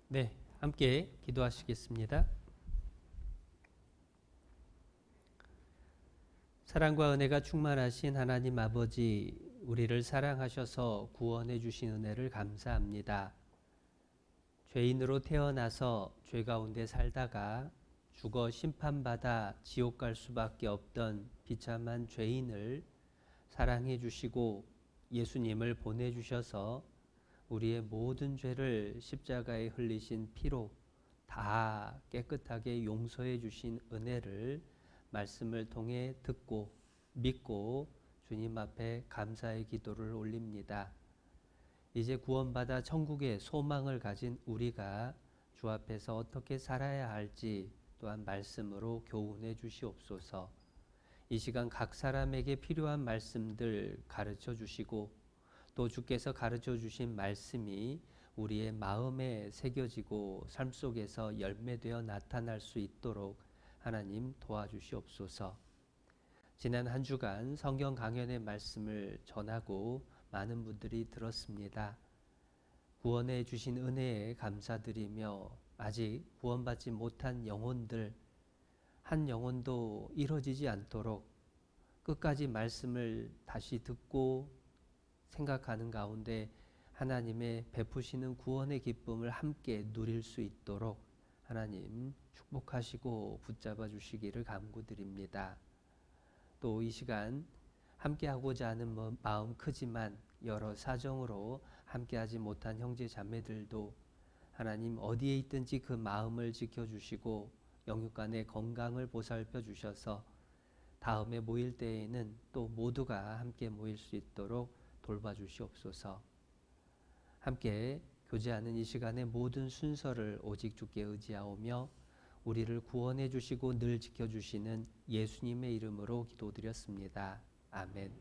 네, 함께 기도하시겠습니다. 사랑과 은혜가 충만하신 하나님 아버지, 우리를 사랑하셔서 구원해 주신 은혜를 감사합니다. 죄인으로 태어나서 죄 가운데 살다가 죽어 심판받아 지옥 갈 수밖에 없던 비참한 죄인을 사랑해 주시고 예수님을 보내주셔서 우리의 모든 죄를 십자가에 흘리신 피로 다 깨끗하게 용서해 주신 은혜를 말씀을 통해 듣고 믿고 주님 앞에 감사의 기도를 올립니다. 이제 구원받아 천국의 소망을 가진 우리가 주 앞에서 어떻게 살아야 할지 또한 말씀으로 교훈해 주시옵소서. 이 시간 각 사람에게 필요한 말씀들 가르쳐 주시고 또 주께서 가르쳐 주신 말씀이 우리의 마음에 새겨지고 삶 속에서 열매되어 나타날 수 있도록 하나님 도와주시옵소서. 지난 한 주간 성경 강연의 말씀을 전하고 많은 분들이 들었습니다. 구원해 주신 은혜에 감사드리며 아직 구원받지 못한 영혼들 한 영혼도 이루어지지 않도록 끝까지 말씀을 다시 듣고 생각하는 가운데 하나님의 베푸시는 구원의 기쁨을 함께 누릴 수 있도록 하나님 축복하시고 붙잡아 주시기를 간구드립니다. 또 이 시간 함께하고자 하는 마음 크지만 여러 사정으로 함께하지 못한 형제 자매들도 하나님 어디에 있든지 그 마음을 지켜주시고 영육간의 건강을 보살펴 주셔서 다음에 모일 때에는 또 모두가 함께 모일 수 있도록 돌봐주시옵소서. 함께 교제하는 이 시간의 모든 순서를 오직 주께 의지하오며 우리를 구원해 주시고 늘 지켜주시는 예수님의 이름으로 기도드렸습니다. 아멘.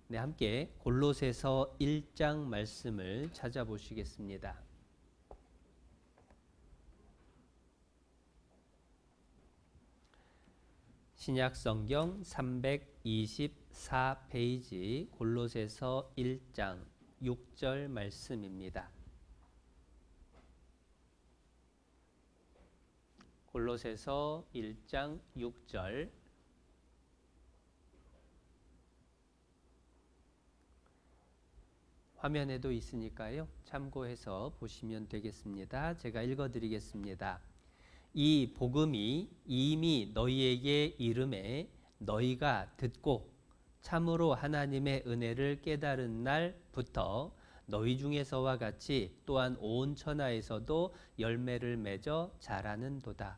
네, 함께 골로새서 1장 말씀을 찾아보시겠습니다. 신약성경 324페이지 골로새서 1장 6절 말씀입니다. 골로새서 1장 6절 화면에도 있으니까요. 참고해서 보시면 되겠습니다. 제가 읽어드리겠습니다. 이 복음이 이미 너희에게 이름에 너희가 듣고 참으로 하나님의 은혜를 깨달은 날부터 너희 중에서와 같이 또한 온 천하에서도 열매를 맺어 자라는도다.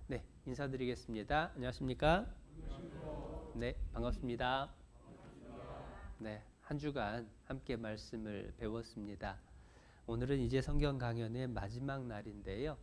네, 인사드리겠습니다. 안녕하십니까? 네, 반갑습니다. 네, 한 주간 함께 말씀을 배웠습니다. 오늘은 이제 성경 강연의 마지막 날인데요.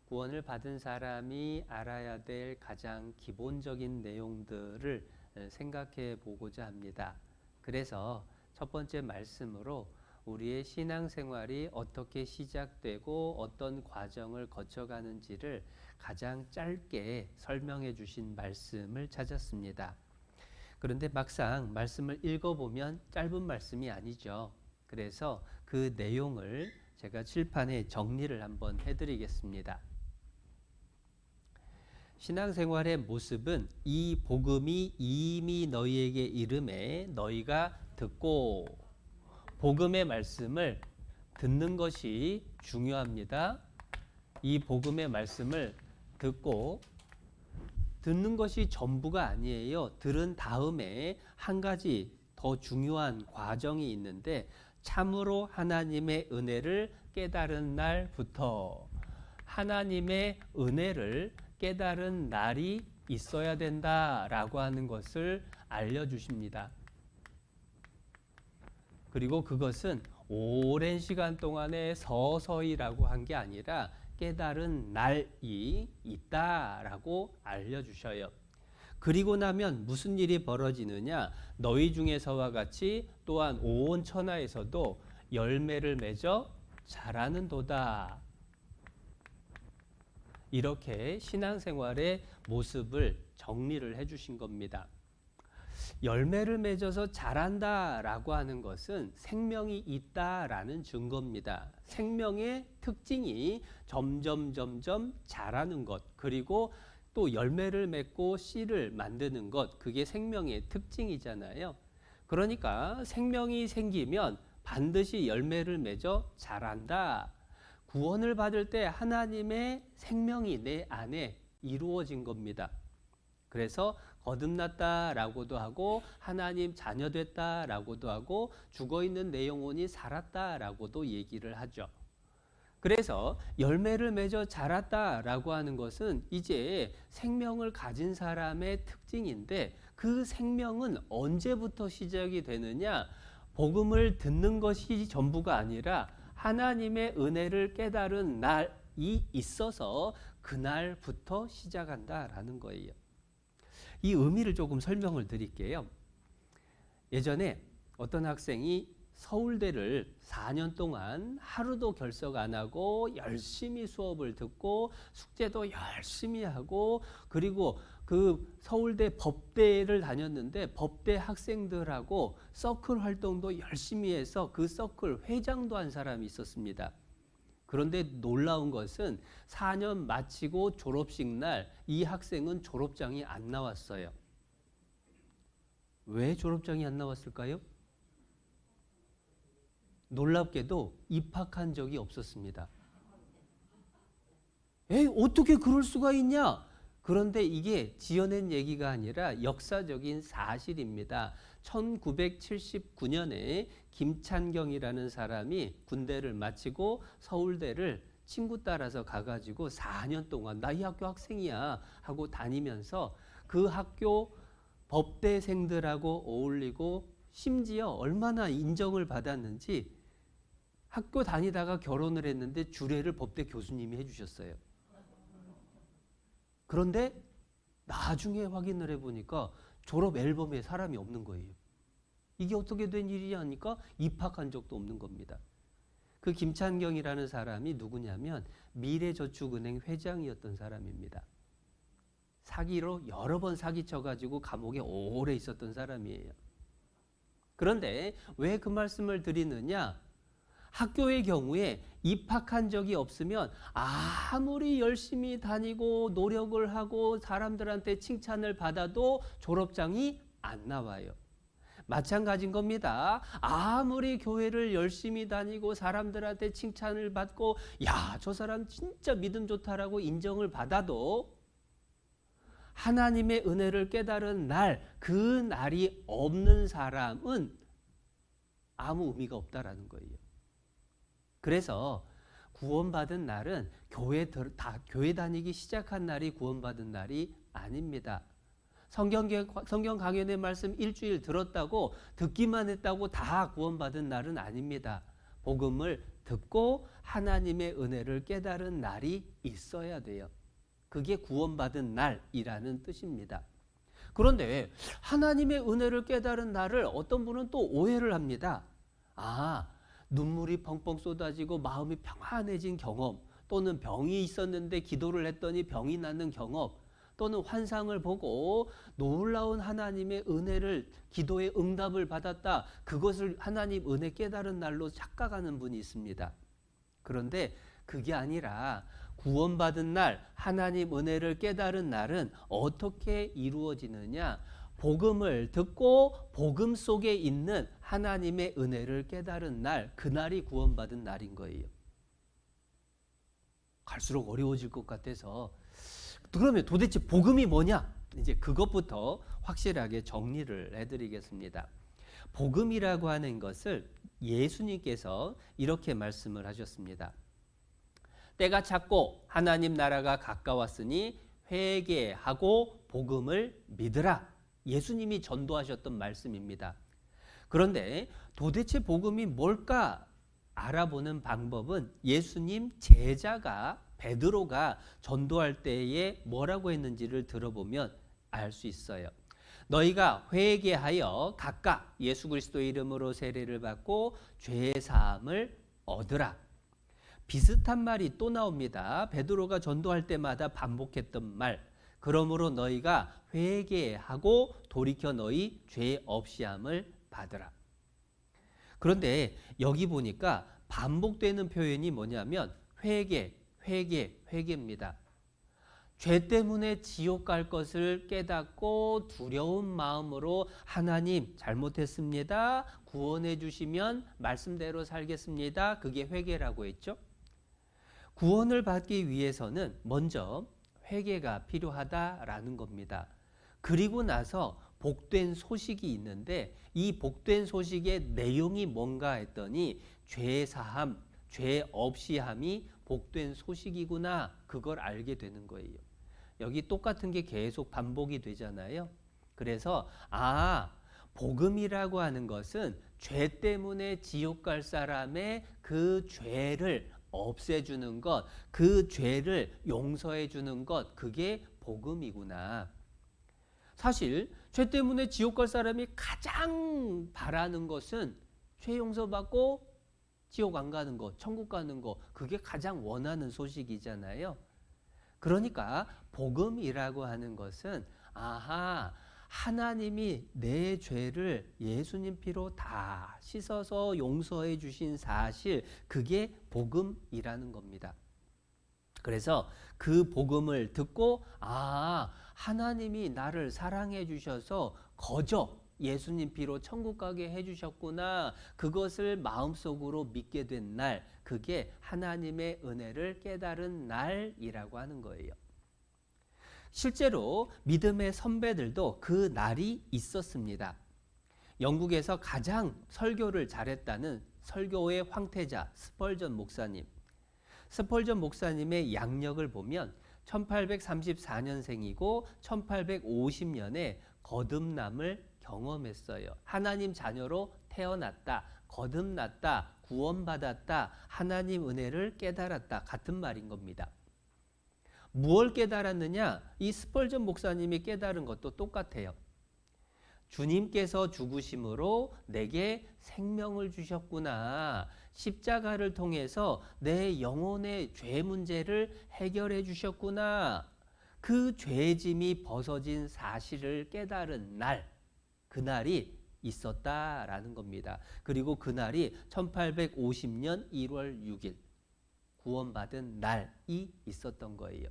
구원을 받은 사람이 알아야 될 가장 기본적인 내용들을 생각해 보고자 합니다. 그래서 첫 번째 말씀으로 우리의 신앙생활이 어떻게 시작되고 어떤 과정을 거쳐가는지를 가장 짧게 설명해 주신 말씀을 찾았습니다. 그런데 막상 말씀을 읽어보면 짧은 말씀이 아니죠. 그래서 그 내용을 제가 칠판에 정리를 한번 해드리겠습니다. 신앙생활의 모습은 이 복음이 이미 너희에게 이름에 너희가 듣고 복음의 말씀을 듣는 것이 중요합니다. 이 복음의 말씀을 듣고 듣는 것이 전부가 아니에요. 들은 다음에 한 가지 더 중요한 과정이 있는데 참으로 하나님의 은혜를 깨달은 날부터 하나님의 은혜를 깨달은 날이 있어야 된다라고 하는 것을 알려주십니다. 그리고 그것은 오랜 시간 동안에 서서히라고 한 게 아니라 깨달은 날이 있다라고 알려주셔요. 그리고 나면 무슨 일이 벌어지느냐? 너희 중에서와 같이 또한 온 천하에서도 열매를 맺어 자라는도다. 이렇게 신앙생활의 모습을 정리를 해주신 겁니다. 열매를 맺어서 자란다라고 하는 것은 생명이 있다라는 증거입니다. 생명의 특징이 점점 자라는 것, 그리고 또 열매를 맺고 씨를 만드는 것, 그게 생명의 특징이잖아요. 그러니까 생명이 생기면 반드시 열매를 맺어 자란다. 구원을 받을 때 하나님의 생명이 내 안에 이루어진 겁니다. 그래서 거듭났다라고도 하고 하나님 자녀 됐다라고도 하고 죽어있는 내 영혼이 살았다라고도 얘기를 하죠. 그래서 열매를 맺어 자랐다라고 하는 것은 이제 생명을 가진 사람의 특징인데, 그 생명은 언제부터 시작이 되느냐? 복음을 듣는 것이 전부가 아니라 하나님의 은혜를 깨달은 날이 있어서 그날부터 시작한다라는 거예요. 이 의미를 조금 설명을 드릴게요. 예전에 어떤 학생이 서울대를 4년 동안 하루도 결석 안 하고 열심히 수업을 듣고 숙제도 열심히 하고, 그리고 그 서울대 법대를 다녔는데 법대 학생들하고 서클 활동도 열심히 해서 그 서클 회장도 한 사람이 있었습니다. 그런데 놀라운 것은 4년 마치고 졸업식 날 이 학생은 졸업장이 안 나왔어요. 왜 졸업장이 안 나왔을까요? 놀랍게도 입학한 적이 없었습니다. 에이, 어떻게 그럴 수가 있냐? 그런데 이게 지어낸 얘기가 아니라 역사적인 사실입니다. 1979년에 김찬경이라는 사람이 군대를 마치고 서울대를 친구 따라서 가가지고 4년 동안 나 이 학교 학생이야 하고 다니면서 그 학교 법대생들하고 어울리고 심지어 얼마나 인정을 받았는지 학교 다니다가 결혼을 했는데 주례를 법대 교수님이 해주셨어요. 그런데 나중에 확인을 해보니까 졸업 앨범에 사람이 없는 거예요. 이게 어떻게 된 일이냐 하니까 입학한 적도 없는 겁니다. 그 김찬경이라는 사람이 누구냐면 미래저축은행 회장이었던 사람입니다. 사기로 여러 번 사기쳐가지고 감옥에 오래 있었던 사람이에요. 그런데 왜 그 말씀을 드리느냐? 학교의 경우에 입학한 적이 없으면 아무리 열심히 다니고 노력을 하고 사람들한테 칭찬을 받아도 졸업장이 안 나와요. 마찬가지인 겁니다. 아무리 교회를 열심히 다니고 사람들한테 칭찬을 받고 야, 저 사람 진짜 믿음 좋다라고 인정을 받아도 하나님의 은혜를 깨달은 날, 그 날이 없는 사람은 아무 의미가 없다라는 거예요. 그래서 구원받은 날은 교회 다니기 시작한 날이 구원받은 날이 아닙니다. 성경 강연의 말씀 일주일 들었다고 듣기만 했다고 다 구원받은 날은 아닙니다. 복음을 듣고 하나님의 은혜를 깨달은 날이 있어야 돼요. 그게 구원받은 날이라는 뜻입니다. 그런데 하나님의 은혜를 깨달은 날을 어떤 분은 또 오해를 합니다. 눈물이 펑펑 쏟아지고 마음이 평안해진 경험, 또는 병이 있었는데 기도를 했더니 병이 낫는 경험, 또는 환상을 보고 놀라운 하나님의 은혜를, 기도의 응답을 받았다, 그것을 하나님 은혜 깨달은 날로 착각하는 분이 있습니다. 그런데 그게 아니라 구원받은 날, 하나님 은혜를 깨달은 날은 어떻게 이루어지느냐? 복음을 듣고 복음 속에 있는 하나님의 은혜를 깨달은 날, 그날이 구원받은 날인 거예요. 갈수록 어려워질 것 같아서, 그러면 도대체 복음이 뭐냐? 이제 그것부터 확실하게 정리를 해드리겠습니다. 복음이라고 하는 것을 예수님께서 이렇게 말씀을 하셨습니다. 때가 찼고 하나님 나라가 가까웠으니 회개하고 복음을 믿으라. 예수님이 전도하셨던 말씀입니다. 그런데 도대체 복음이 뭘까 알아보는 방법은 예수님 제자가 베드로가 전도할 때에 뭐라고 했는지를 들어보면 알 수 있어요. 너희가 회개하여 각각 예수 그리스도의 이름으로 세례를 받고 죄 사함을 얻으라. 비슷한 말이 또 나옵니다. 베드로가 전도할 때마다 반복했던 말, 그러므로 너희가 회개하고 돌이켜 너희 죄 없이함을 받으라. 그런데 여기 보니까 반복되는 표현이 뭐냐면 회개입니다. 죄 때문에 지옥 갈 것을 깨닫고 두려운 마음으로 하나님 잘못했습니다. 구원해 주시면 말씀대로 살겠습니다. 그게 회개라고 했죠. 구원을 받기 위해서는 먼저 회개가 필요하다라는 겁니다. 그리고 나서 복된 소식이 있는데 이 복된 소식의 내용이 뭔가 했더니 죄 사함, 죄 없이 함이 복된 소식이구나, 그걸 알게 되는 거예요. 여기 똑같은 게 계속 반복이 되잖아요. 그래서 복음이라고 하는 것은 죄 때문에 지옥 갈 사람의 그 죄를 없애주는 것, 그 죄를 용서해 주는 것, 그게 복음이구나. 사실 죄 때문에 지옥 갈 사람이 가장 바라는 것은 죄 용서받고 지옥 안 가는 거, 천국 가는 거, 그게 가장 원하는 소식이잖아요. 그러니까 복음이라고 하는 것은 하나님이 내 죄를 예수님 피로 다 씻어서 용서해 주신 사실, 그게 복음이라는 겁니다. 그래서 그 복음을 듣고 하나님이 나를 사랑해 주셔서 거저 예수님 피로 천국 가게 해주셨구나, 그것을 마음속으로 믿게 된 날, 그게 하나님의 은혜를 깨달은 날이라고 하는 거예요. 실제로 믿음의 선배들도 그 날이 있었습니다. 영국에서 가장 설교를 잘했다는 설교의 황태자 스펄전 목사님. 스펄전 목사님의 양력을 보면 1834년생이고 1850년에 거듭남을 경험했어요. 하나님 자녀로 태어났다, 거듭났다, 구원받았다, 하나님 은혜를 깨달았다, 같은 말인 겁니다. 무엇을 깨달았느냐? 이 스펄전 목사님이 깨달은 것도 똑같아요. 주님께서 죽으심으로 내게 생명을 주셨구나. 십자가를 통해서 내 영혼의 죄 문제를 해결해 주셨구나. 그 죄짐이 벗어진 사실을 깨달은 날, 그날이 있었다라는 겁니다. 그리고 그날이 1850년 1월 6일 구원받은 날이 있었던 거예요.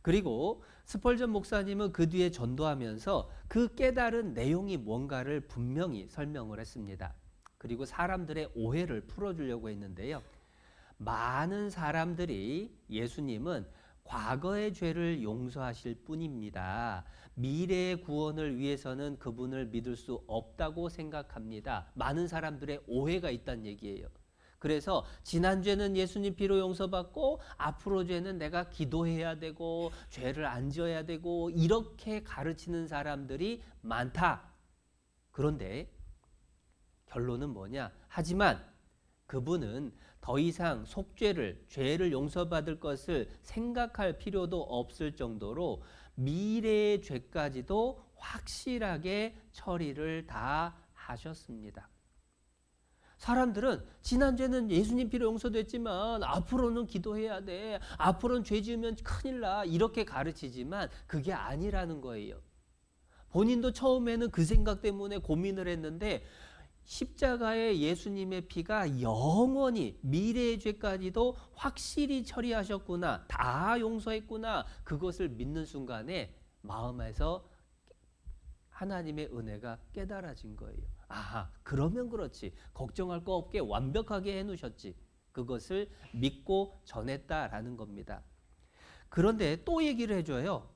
그리고 스펄전 목사님은 그 뒤에 전도하면서 그 깨달은 내용이 뭔가를 분명히 설명을 했습니다. 그리고 사람들의 오해를 풀어주려고 했는데요. 많은 사람들이 예수님은 과거의 죄를 용서하실 뿐입니다. 미래의 구원을 위해서는 그분을 믿을 수 없다고 생각합니다. 많은 사람들의 오해가 있다는 얘기예요. 그래서 지난 죄는 예수님 피로 용서받고 앞으로 죄는 내가 기도해야 되고 죄를 안 지어야 되고 이렇게 가르치는 사람들이 많다. 그런데 결론은 뭐냐? 하지만 그분은 더 이상 속죄를, 죄를 용서받을 것을 생각할 필요도 없을 정도로 미래의 죄까지도 확실하게 처리를 다 하셨습니다. 사람들은 지난 죄는 예수님 피로 용서됐지만 앞으로는 기도해야 돼, 앞으로는 죄 지으면 큰일 나, 이렇게 가르치지만 그게 아니라는 거예요. 본인도 처음에는 그 생각 때문에 고민을 했는데 십자가의 예수님의 피가 영원히 미래의 죄까지도 확실히 처리하셨구나, 다 용서했구나, 그것을 믿는 순간에 마음에서 하나님의 은혜가 깨달아진 거예요. 그러면 그렇지, 걱정할 거 없게 완벽하게 해놓으셨지, 그것을 믿고 전했다라는 겁니다. 그런데 또 얘기를 해줘요.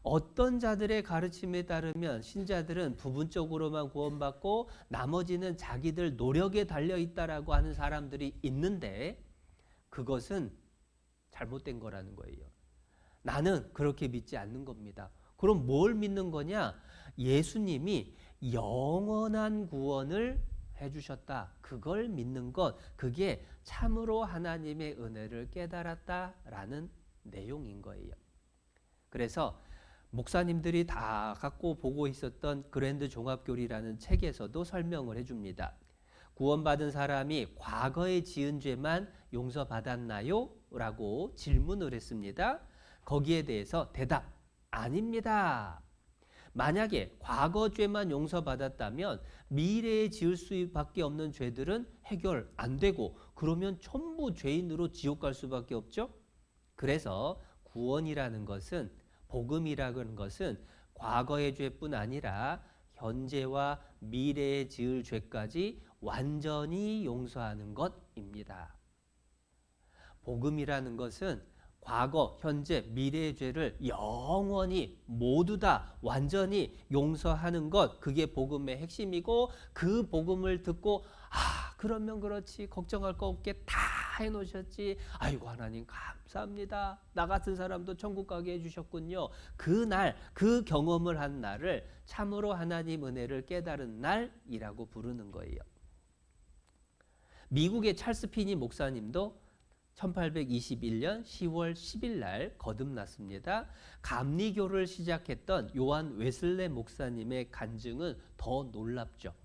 어떤 자들의 가르침에 따르면 신자들은 부분적으로만 구원받고 나머지는 자기들 노력에 달려있다라고 하는 사람들이 있는데 그것은 잘못된 거라는 거예요. 나는 그렇게 믿지 않는 겁니다. 그럼 뭘 믿는 거냐? 예수님이 영원한 구원을 해주셨다, 그걸 믿는 것, 그게 참으로 하나님의 은혜를 깨달았다라는 내용인 거예요. 그래서 목사님들이 다 갖고 보고 있었던 그랜드 종합교리라는 책에서도 설명을 해줍니다. 구원받은 사람이 과거에 지은 죄만 용서받았나요? 라고 질문을 했습니다. 거기에 대해서 대답, 아닙니다. 만약에 과거 죄만 용서받았다면 미래에 지을 수밖에 없는 죄들은 해결 안 되고 그러면 전부 죄인으로 지옥 갈 수밖에 없죠. 그래서 구원이라는 것은 복음이라는 것은 과거의 죄뿐 아니라 현재와 미래에 지을 죄까지 완전히 용서하는 것입니다. 복음이라는 것은 과거, 현재, 미래의 죄를 영원히 모두 다 완전히 용서하는 것, 그게 복음의 핵심이고 그 복음을 듣고 그러면 그렇지 걱정할 거 없게 다 해놓으셨지. 아이고 하나님 감사합니다. 나 같은 사람도 천국 가게 해주셨군요. 그날 그 경험을 한 날을 참으로 하나님 은혜를 깨달은 날이라고 부르는 거예요. 미국의 찰스 피니 목사님도 1821년 10월 10일 날 거듭났습니다. 감리교를 시작했던 요한 웨슬레 목사님의 간증은 더 놀랍죠.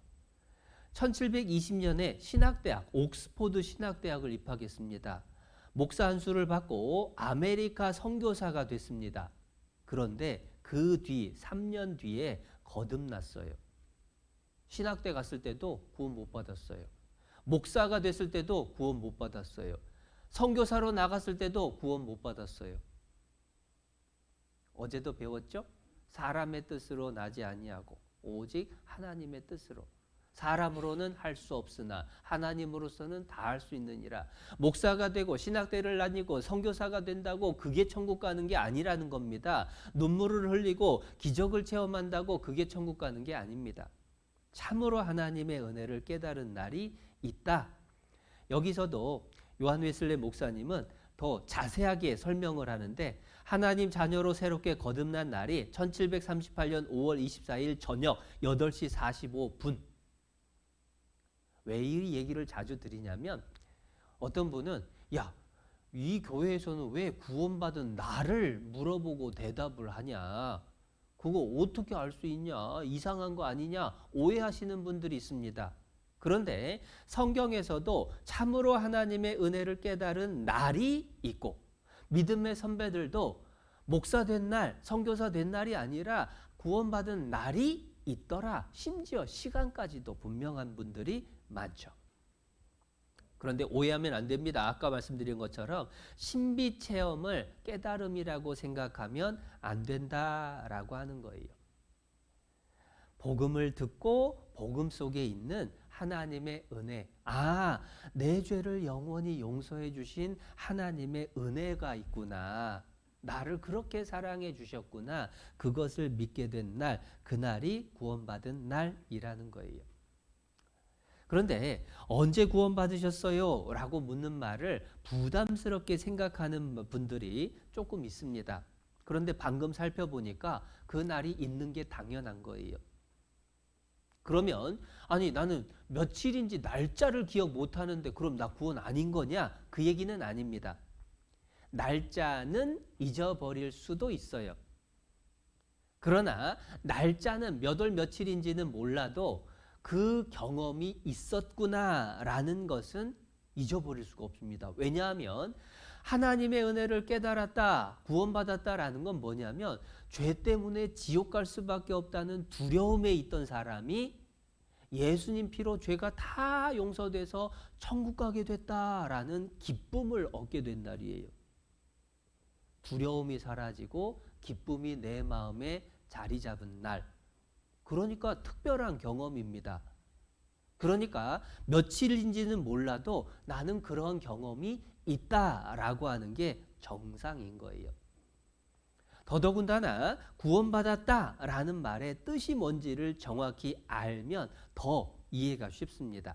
1720년에 신학대학, 옥스포드 신학대학을 입학했습니다. 목사 안수를 받고 아메리카 선교사가 됐습니다. 그런데 그 뒤 3년 뒤에 거듭났어요. 신학대 갔을 때도 구원 못 받았어요. 목사가 됐을 때도 구원 못 받았어요. 선교사로 나갔을 때도 구원 못 받았어요. 어제도 배웠죠? 사람의 뜻으로 나지 아니하고 오직 하나님의 뜻으로. 사람으로는 할 수 없으나 하나님으로서는 다 할 수 있느니라. 목사가 되고 신학대를 다니고 선교사가 된다고 그게 천국 가는 게 아니라는 겁니다. 눈물을 흘리고 기적을 체험한다고 그게 천국 가는 게 아닙니다. 참으로 하나님의 은혜를 깨달은 날이 있다. 여기서도 요한 웨슬레 목사님은 더 자세하게 설명을 하는데 하나님 자녀로 새롭게 거듭난 날이 1738년 5월 24일 저녁 8시 45분. 왜 이 얘기를 자주 드리냐면 어떤 분은 이 교회에서는 왜 구원받은 나를 물어보고 대답을 하냐. 그거 어떻게 알 수 있냐. 이상한 거 아니냐. 오해하시는 분들이 있습니다. 그런데 성경에서도 참으로 하나님의 은혜를 깨달은 날이 있고 믿음의 선배들도 목사 된 날, 선교사 된 날이 아니라 구원받은 날이 있더라. 심지어 시간까지도 분명한 분들이 많죠. 그런데 오해하면 안 됩니다. 아까 말씀드린 것처럼 신비 체험을 깨달음이라고 생각하면 안 된다라고 하는 거예요. 복음을 듣고 복음 속에 있는 하나님의 은혜. 내 죄를 영원히 용서해 주신 하나님의 은혜가 있구나. 나를 그렇게 사랑해 주셨구나. 그것을 믿게 된 날, 그날이 구원받은 날이라는 거예요. 그런데 언제 구원받으셨어요? 라고 묻는 말을 부담스럽게 생각하는 분들이 조금 있습니다. 그런데 방금 살펴보니까 그 날이 있는 게 당연한 거예요. 그러면 나는 며칠인지 날짜를 기억 못하는데 그럼 나 구원 아닌 거냐? 그 얘기는 아닙니다. 날짜는 잊어버릴 수도 있어요. 그러나 날짜는 몇 월 며칠인지는 몰라도 그 경험이 있었구나라는 것은 잊어버릴 수가 없습니다. 왜냐하면 하나님의 은혜를 깨달았다, 구원받았다라는 건 뭐냐면 죄 때문에 지옥 갈 수밖에 없다는 두려움에 있던 사람이 예수님 피로 죄가 다 용서돼서 천국 가게 됐다라는 기쁨을 얻게 된 날이에요. 두려움이 사라지고 기쁨이 내 마음에 자리 잡은 날. 그러니까 특별한 경험입니다. 그러니까 며칠인지는 몰라도 나는 그런 경험이 있다라고 하는 게 정상인 거예요. 더더군다나 구원받았다라는 말의 뜻이 뭔지를 정확히 알면 더 이해가 쉽습니다.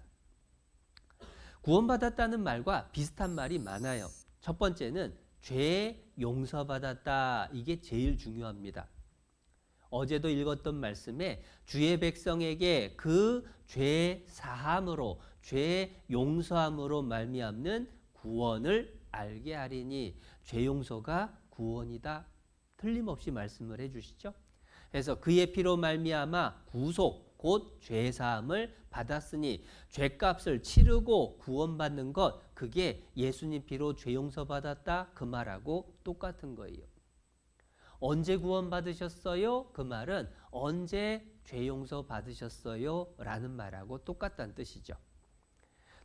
구원받았다는 말과 비슷한 말이 많아요. 첫 번째는 죄 용서받았다. 이게 제일 중요합니다. 어제도 읽었던 말씀에 주의 백성에게 그 죄 사함으로 죄 용서함으로 말미암는 구원을 알게 하리니 죄 용서가 구원이다. 틀림없이 말씀을 해주시죠. 그래서 그의 피로 말미암아 구속 곧 죄 사함을 받았으니 죄값을 치르고 구원받는 것 그게 예수님 피로 죄 용서 받았다 그 말하고 똑같은 거예요. 언제 구원받으셨어요? 그 말은 언제 죄 용서 받으셨어요? 라는 말하고 똑같다는 뜻이죠.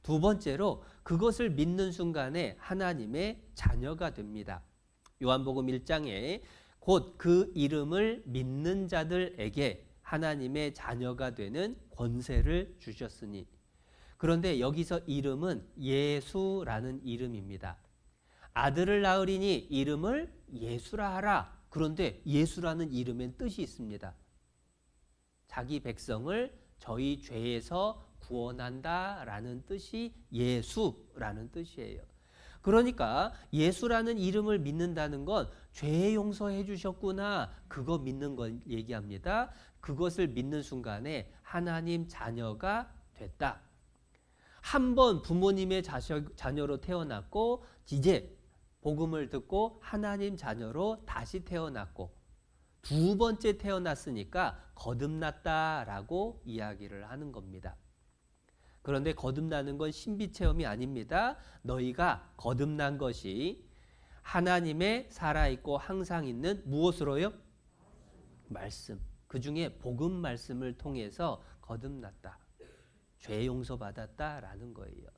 두 번째로 그것을 믿는 순간에 하나님의 자녀가 됩니다. 요한복음 1장에 곧 그 이름을 믿는 자들에게 하나님의 자녀가 되는 권세를 주셨으니. 그런데 여기서 이름은 예수라는 이름입니다. 아들을 낳으리니 이름을 예수라 하라. 그런데 예수라는 이름엔 뜻이 있습니다. 자기 백성을 저희 죄에서 구원한다라는 뜻이 예수라는 뜻이에요. 그러니까 예수라는 이름을 믿는다는 건 죄 용서해 주셨구나, 그거 믿는 걸 얘기합니다. 그것을 믿는 순간에 하나님 자녀가 됐다. 한 번 부모님의 자녀로 태어났고 이제 복음을 듣고 하나님 자녀로 다시 태어났고 두 번째 태어났으니까 거듭났다라고 이야기를 하는 겁니다. 그런데 거듭나는 건 신비체험이 아닙니다. 너희가 거듭난 것이 하나님의 살아있고 항상 있는 무엇으로요? 말씀. 그 중에 복음 말씀을 통해서 거듭났다. 죄 용서받았다라는 거예요.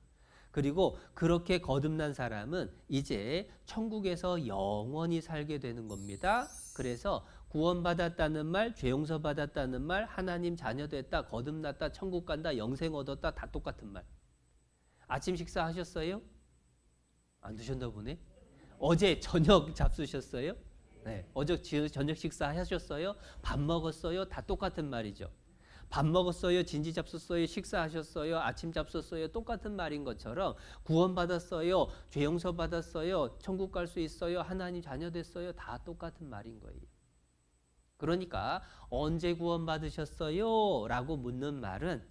그리고 그렇게 거듭난 사람은 이제 천국에서 영원히 살게 되는 겁니다. 그래서 구원받았다는 말, 죄 용서받았다는 말, 하나님 자녀 됐다, 거듭났다, 천국 간다, 영생 얻었다, 다 똑같은 말. 아침 식사 하셨어요? 안 드셨나 보네. 어제 저녁 잡수셨어요? 네. 어제 저녁 식사 하셨어요? 밥 먹었어요? 다 똑같은 말이죠. 밥 먹었어요? 진지 잡수었어요? 식사하셨어요? 아침 잡수었어요? 똑같은 말인 것처럼 구원받았어요? 죄 용서 받았어요? 천국 갈 수 있어요? 하나님 자녀 됐어요? 다 똑같은 말인 거예요. 그러니까 언제 구원받으셨어요? 라고 묻는 말은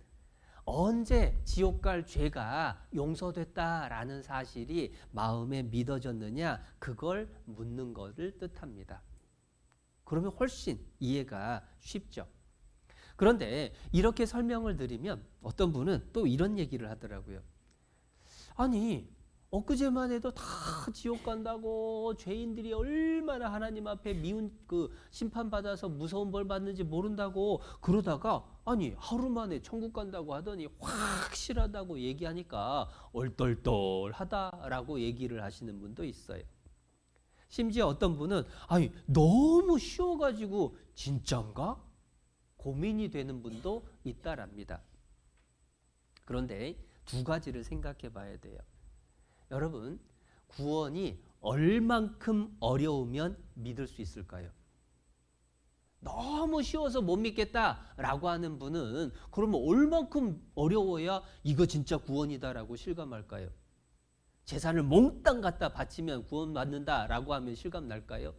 언제 지옥 갈 죄가 용서됐다라는 사실이 마음에 믿어졌느냐, 그걸 묻는 것을 뜻합니다. 그러면 훨씬 이해가 쉽죠. 그런데 이렇게 설명을 드리면 어떤 분은 또 이런 얘기를 하더라고요. 아니, 엊그제만 해도 다 지옥 간다고 죄인들이 얼마나 하나님 앞에 미운 그 심판받아서 무서운 벌 받는지 모른다고 그러다가 아니 하루 만에 천국 간다고 하더니 확실하다고 얘기하니까 얼떨떨하다라고 얘기를 하시는 분도 있어요. 심지어 어떤 분은 아니 너무 쉬워가지고 진짠가? 고민이 되는 분도 있다랍니다. 그런데 두 가지를 생각해 봐야 돼요. 여러분, 구원이 얼만큼 어려우면 믿을 수 있을까요? 너무 쉬워서 못 믿겠다라고 하는 분은 그러면 얼만큼 어려워야 이거 진짜 구원이다라고 실감할까요? 재산을 몽땅 갖다 바치면 구원받는다라고 하면 실감 날까요?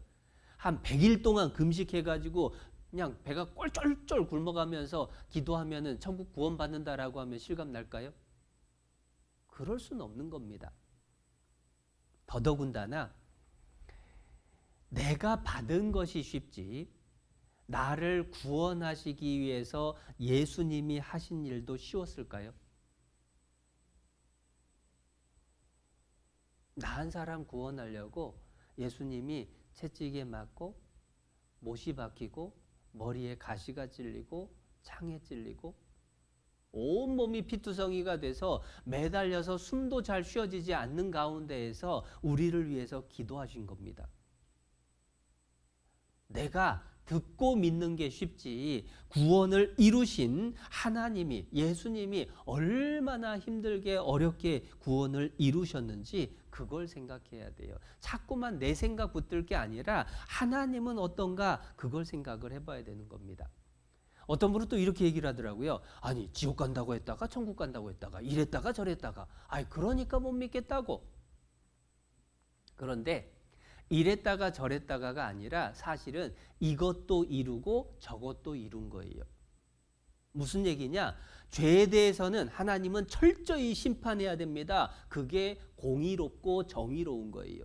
한 100일 동안 금식해가지고 그냥 배가 꼴쫄쫄 굶어가면서 기도하면은 천국 구원받는다라고 하면 실감 날까요? 그럴 수는 없는 겁니다. 더더군다나 내가 받은 것이 쉽지 나를 구원하시기 위해서 예수님이 하신 일도 쉬웠을까요? 나 한 사람 구원하려고 예수님이 채찍에 맞고 못이 박히고 머리에 가시가 찔리고 창에 찔리고 온몸이 피투성이가 돼서 매달려서 숨도 잘 쉬어지지 않는 가운데에서 우리를 위해서 기도하신 겁니다. 내가 듣고 믿는 게 쉽지 구원을 이루신 하나님이, 예수님이 얼마나 힘들게 어렵게 구원을 이루셨는지 그걸 생각해야 돼요. 자꾸만 내 생각 붙들 게 아니라 하나님은 어떤가 그걸 생각을 해봐야 되는 겁니다. 어떤 분은 또 이렇게 얘기를 하더라고요. 아니 지옥 간다고 했다가 천국 간다고 했다가 이랬다가 저랬다가 아이 그러니까 못 믿겠다고. 그런데 이랬다가 저랬다가가 아니라 사실은 이것도 이루고 저것도 이룬 거예요. 무슨 얘기냐? 죄에 대해서는 하나님은 철저히 심판해야 됩니다. 그게 공의롭고 정의로운 거예요.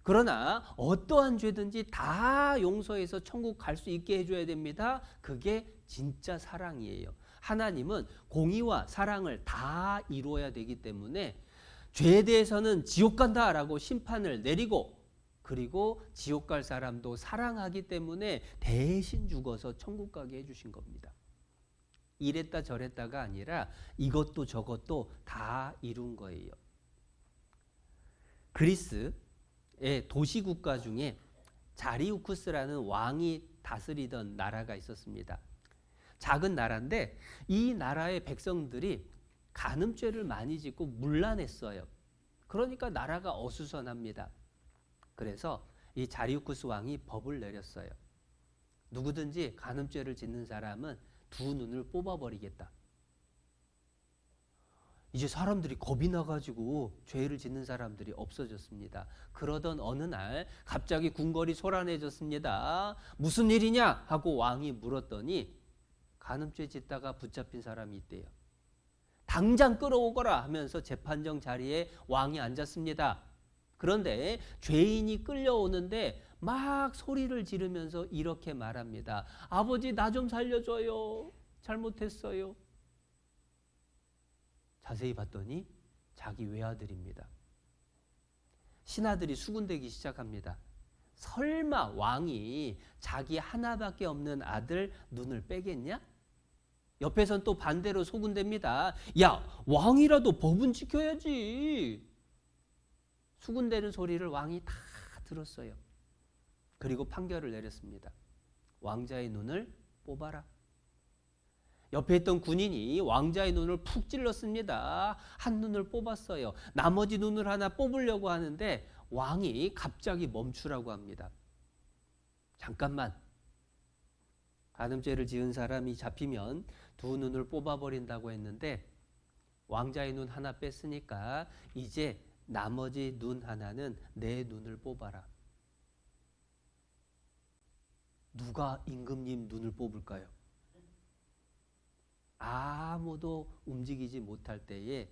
그러나 어떠한 죄든지 다 용서해서 천국 갈 수 있게 해줘야 됩니다. 그게 진짜 사랑이에요. 하나님은 공의와 사랑을 다 이루어야 되기 때문에 죄에 대해서는 지옥 간다라고 심판을 내리고 그리고 지옥 갈 사람도 사랑하기 때문에 대신 죽어서 천국 가게 해주신 겁니다. 이랬다 저랬다가 아니라 이것도 저것도 다 이룬 거예요. 그리스의 도시 국가 중에 자리우쿠스라는 왕이 다스리던 나라가 있었습니다. 작은 나라인데 이 나라의 백성들이 간음죄를 많이 짓고 문란했어요. 그러니까 나라가 어수선합니다. 그래서 이 자리우쿠스 왕이 법을 내렸어요. 누구든지 간음죄를 짓는 사람은 두 눈을 뽑아버리겠다. 이제 사람들이 겁이 나가지고 죄를 짓는 사람들이 없어졌습니다. 그러던 어느 날 갑자기 궁궐이 소란해졌습니다. 무슨 일이냐 하고 왕이 물었더니 간음죄 짓다가 붙잡힌 사람이 있대요. 당장 끌어오거라 하면서 재판정 자리에 왕이 앉았습니다. 그런데 죄인이 끌려오는데 막 소리를 지르면서 이렇게 말합니다. 아버지, 나 좀 살려줘요. 잘못했어요. 자세히 봤더니 자기 외아들입니다. 신하들이 수군대기 시작합니다. 설마 왕이 자기 하나밖에 없는 아들 눈을 빼겠냐? 옆에선 또 반대로 소군대입니다. 야, 왕이라도 법은 지켜야지. 수군대는 소리를 왕이 다 들었어요. 그리고 판결을 내렸습니다. 왕자의 눈을 뽑아라. 옆에 있던 군인이 왕자의 눈을 푹 찔렀습니다. 한 눈을 뽑았어요. 나머지 눈을 하나 뽑으려고 하는데 왕이 갑자기 멈추라고 합니다. 잠깐만. 간음죄를 지은 사람이 잡히면 두 눈을 뽑아버린다고 했는데 왕자의 눈 하나 뺐으니까 이제 나머지 눈 하나는 내 눈을 뽑아라. 누가 임금님 눈을 뽑을까요? 아무도 움직이지 못할 때에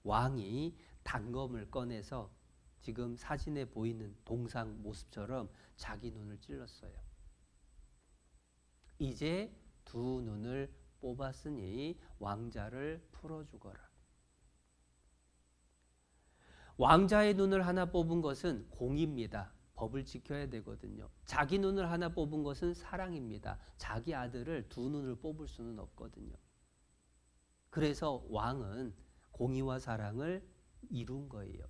왕이 단검을 꺼내서 지금 사진에 보이는 동상 모습처럼 자기 눈을 찔렀어요. 이제 두 눈을 뽑았으니 왕자를 풀어주거라. 왕자의 눈을 하나 뽑은 것은 공의입니다. 법을 지켜야 되거든요. 자기 눈을 하나 뽑은 것은 사랑입니다. 자기 아들을 두 눈을 뽑을 수는 없거든요. 그래서 왕은 공의와 사랑을 이룬 거예요.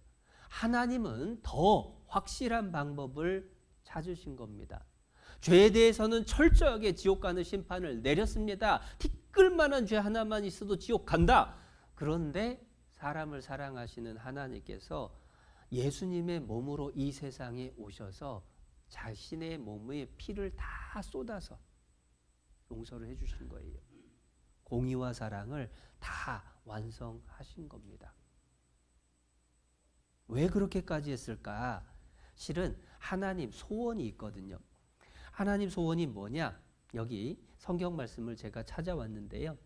하나님은 더 확실한 방법을 찾으신 겁니다. 죄에 대해서는 철저하게 지옥 가는 심판을 내렸습니다. 티끌만한 죄 하나만 있어도 지옥 간다. 그런데 사람을 사랑하시는 하나님께서 예수님의 몸으로 이 세상에 오셔서 자신의 몸의 피를 다 쏟아서 용서를 해주신 거예요. 공의와 사랑을 다 완성하신 겁니다. 왜 그렇게까지 했을까? 실은 하나님 소원이 있거든요. 하나님 소원이 뭐냐? 여기 성경 말씀을 제가 찾아왔는데요.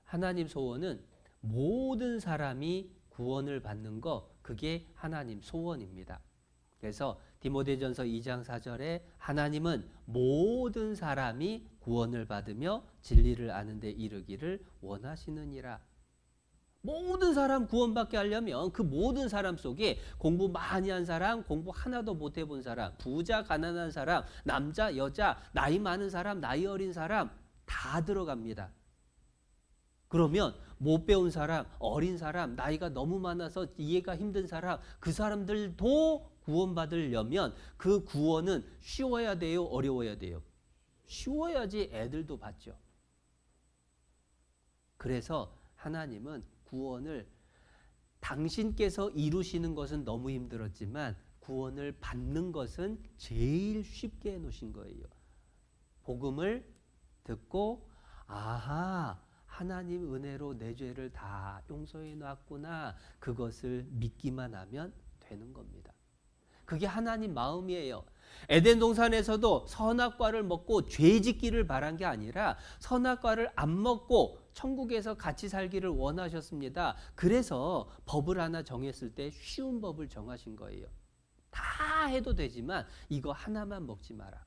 하나님 소원은 모든 사람이 구원을 받는 거, 그게 하나님 소원입니다. 그래서 디모데전서 2장 4절에 하나님은 모든 사람이 구원을 받으며 진리를 아는 데 이르기를 원하시느니라. 모든 사람 구원받게 하려면 그 모든 사람 속에 공부 많이 한 사람, 공부 하나도 못 해본 사람, 부자, 가난한 사람, 남자, 여자, 나이 많은 사람, 나이 어린 사람 다 들어갑니다. 그러면 못 배운 사람, 어린 사람, 나이가 너무 많아서 이해가 힘든 사람, 그 사람들도 구원받으려면 그 구원은 쉬워야 돼요? 어려워야 돼요? 쉬워야지 애들도 받죠. 그래서 하나님은 구원을 당신께서 이루시는 것은 너무 힘들었지만 구원을 받는 것은 제일 쉽게 해놓으신 거예요. 복음을 듣고 아하, 하나님 은혜로 내 죄를 다 용서해 놨구나. 그것을 믿기만 하면 되는 겁니다. 그게 하나님 마음이에요. 에덴 동산에서도 선악과를 먹고 죄 짓기를 바란 게 아니라 선악과를 안 먹고 천국에서 같이 살기를 원하셨습니다. 그래서 법을 하나 정했을 때 쉬운 법을 정하신 거예요. 다 해도 되지만 이거 하나만 먹지 마라.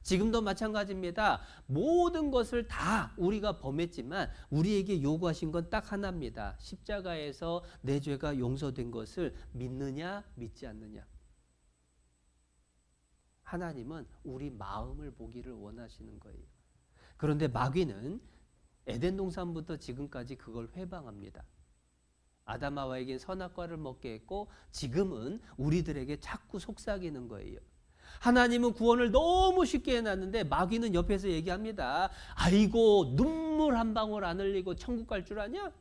지금도 마찬가지입니다. 모든 것을 다 우리가 범했지만 우리에게 요구하신 건 딱 하나입니다. 십자가에서 내 죄가 용서된 것을 믿느냐 믿지 않느냐. 하나님은 우리 마음을 보기를 원하시는 거예요. 그런데 마귀는 에덴 동산부터 지금까지 그걸 회방합니다. 아담 하와에게 선악과를 먹게 했고 지금은 우리들에게 자꾸 속삭이는 거예요. 하나님은 구원을 너무 쉽게 해놨는데 마귀는 옆에서 얘기합니다. 아이고 눈물 한 방울 안 흘리고 천국 갈 줄 아냐?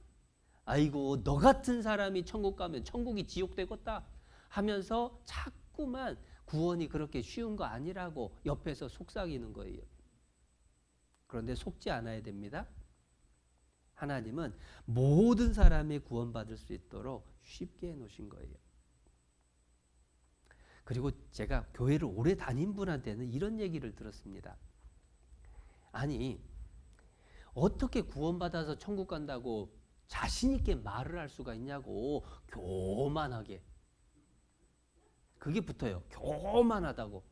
아이고 너 같은 사람이 천국 가면 천국이 지옥 되겠다 하면서 자꾸만 구원이 그렇게 쉬운 거 아니라고 옆에서 속삭이는 거예요. 그런데 속지 않아야 됩니다. 하나님은 모든 사람이 구원받을 수 있도록 쉽게 해놓으신 거예요. 그리고 제가 교회를 오래 다닌 분한테는 이런 얘기를 들었습니다. 아니 어떻게 구원받아서 천국 간다고 자신 있게 말을 할 수가 있냐고. 교만하게. 그게 붙어요. 교만하다고.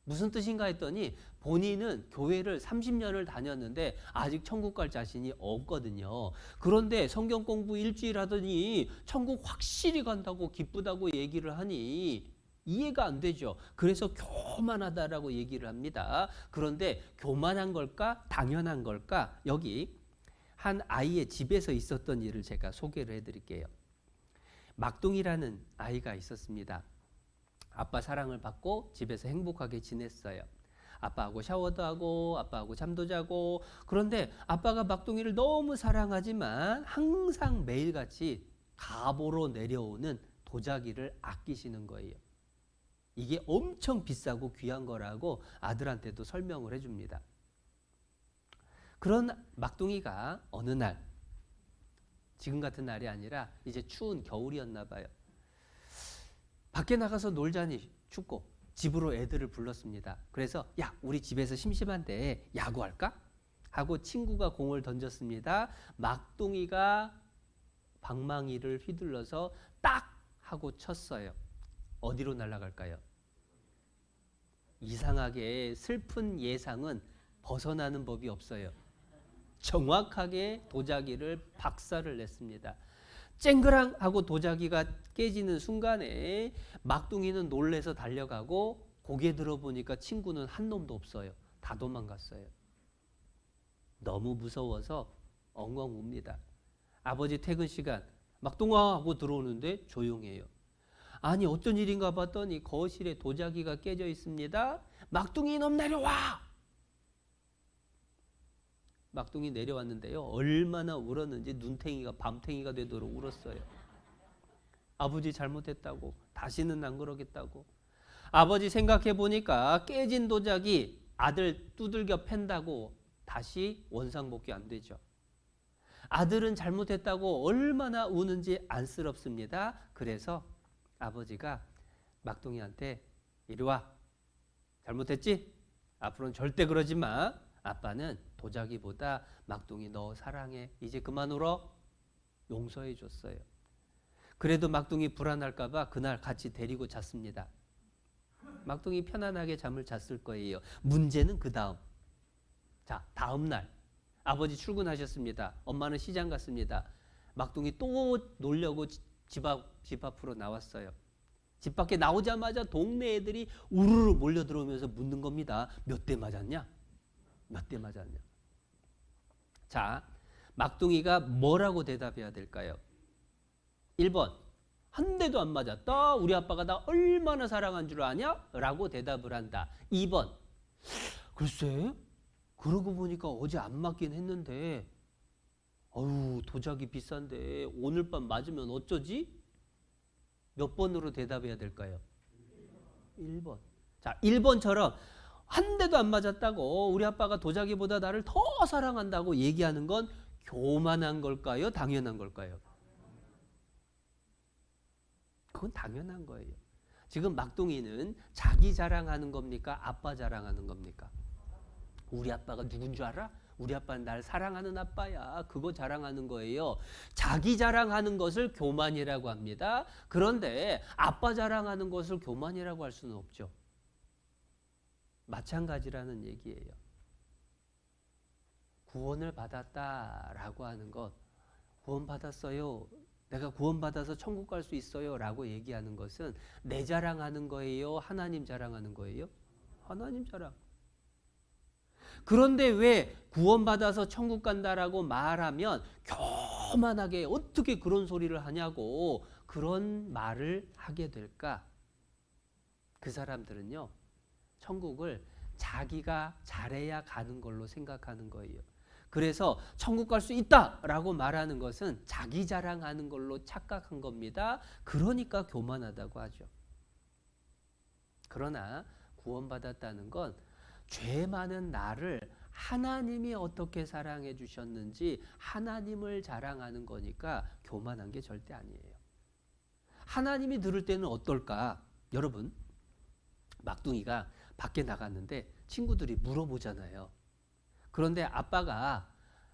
무슨 뜻인가 했더니 본인은 교회를 30년을 다녔는데 아직 천국 갈 자신이 없거든요. 그런데 성경 공부 일주일 하더니 천국 확실히 간다고 기쁘다고 얘기를 하니 이해가 안 되죠. 그래서 교만하다라고 얘기를 합니다. 그런데 교만한 걸까? 당연한 걸까? 여기 한 아이의 집에서 있었던 일을 제가 소개를 해드릴게요. 막둥이라는 아이가 있었습니다. 아빠 사랑을 받고 집에서 행복하게 지냈어요. 아빠하고 샤워도 하고 아빠하고 잠도 자고. 그런데 아빠가 막둥이를 너무 사랑하지만 항상 매일같이 가보로 내려오는 도자기를 아끼시는 거예요. 이게 엄청 비싸고 귀한 거라고 아들한테도 설명을 해줍니다. 그런 막둥이가 어느 날, 지금 같은 날이 아니라 이제 추운 겨울이었나 봐요. 밖에 나가서 놀자니 춥고 집으로 애들을 불렀습니다. 그래서 야 우리 집에서 심심한데 야구할까? 하고 친구가 공을 던졌습니다. 막둥이가 방망이를 휘둘러서 딱 하고 쳤어요. 어디로 날아갈까요? 이상하게 슬픈 예상은 벗어나는 법이 없어요. 정확하게 도자기를 박살을 냈습니다. 쨍그랑 하고 도자기가 깨지는 순간에 막둥이는 놀래서 달려가고 고개 들어보니까 친구는 한 놈도 없어요. 다 도망갔어요. 너무 무서워서 엉엉 웁니다. 아버지 퇴근 시간 막둥아 하고 들어오는데 조용해요. 아니 어쩐 일인가 봤더니 거실에 도자기가 깨져 있습니다. 막둥이 놈 내려와! 막둥이 내려왔는데요. 얼마나 울었는지 눈탱이가 밤탱이가 되도록 울었어요. 아버지 잘못했다고. 다시는 안 그러겠다고. 아버지 생각해 보니까 깨진 도자기 아들 두들겨 팬다고 다시 원상복귀 안 되죠. 아들은 잘못했다고 얼마나 우는지 안쓰럽습니다. 그래서 아버지가 막둥이한테 이리 와. 잘못했지? 앞으로는 절대 그러지 마. 아빠는 도자기보다 막둥이 너 사랑해. 이제 그만 울어. 용서해 줬어요. 그래도 막둥이 불안할까 봐 그날 같이 데리고 잤습니다. 막둥이 편안하게 잠을 잤을 거예요. 문제는 그 다음. 자, 다음 날 아버지 출근하셨습니다. 엄마는 시장 갔습니다. 막둥이 또 놀려고 집 앞으로 나왔어요. 집 밖에 나오자마자 동네 애들이 우르르 몰려 들어오면서 묻는 겁니다. 몇 대 맞았냐? 몇 대 맞았냐? 자, 막둥이가 뭐라고 대답해야 될까요? 1번, 한 대도 안 맞았다. 우리 아빠가 나 얼마나 사랑한 줄 아냐? 라고 대답을 한다. 2번, 글쎄, 그러고 보니까 어제 안 맞긴 했는데 어휴 도자기 비싼데 오늘 밤 맞으면 어쩌지? 몇 번으로 대답해야 될까요? 1번. 자, 1번처럼 한 대도 안 맞았다고 우리 아빠가 도자기보다 나를 더 사랑한다고 얘기하는 건 교만한 걸까요? 당연한 걸까요? 그건 당연한 거예요. 지금 막둥이는 자기 자랑하는 겁니까? 아빠 자랑하는 겁니까? 우리 아빠가 누군 줄 알아? 우리 아빠는 날 사랑하는 아빠야. 그거 자랑하는 거예요. 자기 자랑하는 것을 교만이라고 합니다. 그런데 아빠 자랑하는 것을 교만이라고 할 수는 없죠. 마찬가지라는 얘기예요. 구원을 받았다라고 하는 것, 구원받았어요. 내가 구원받아서 천국 갈 수 있어요. 라고 얘기하는 것은 내 자랑하는 거예요? 하나님 자랑하는 거예요? 하나님 자랑. 그런데 왜 구원받아서 천국 간다라고 말하면 교만하게 어떻게 그런 소리를 하냐고 그런 말을 하게 될까? 그 사람들은요, 천국을 자기가 잘해야 가는 걸로 생각하는 거예요. 그래서 천국 갈 수 있다라고 말하는 것은 자기 자랑하는 걸로 착각한 겁니다. 그러니까 교만하다고 하죠. 그러나 구원받았다는 건 죄 많은 나를 하나님이 어떻게 사랑해 주셨는지 하나님을 자랑하는 거니까 교만한 게 절대 아니에요. 하나님이 들을 때는 어떨까? 여러분, 막둥이가 밖에 나갔는데 친구들이 물어보잖아요. 그런데 아빠가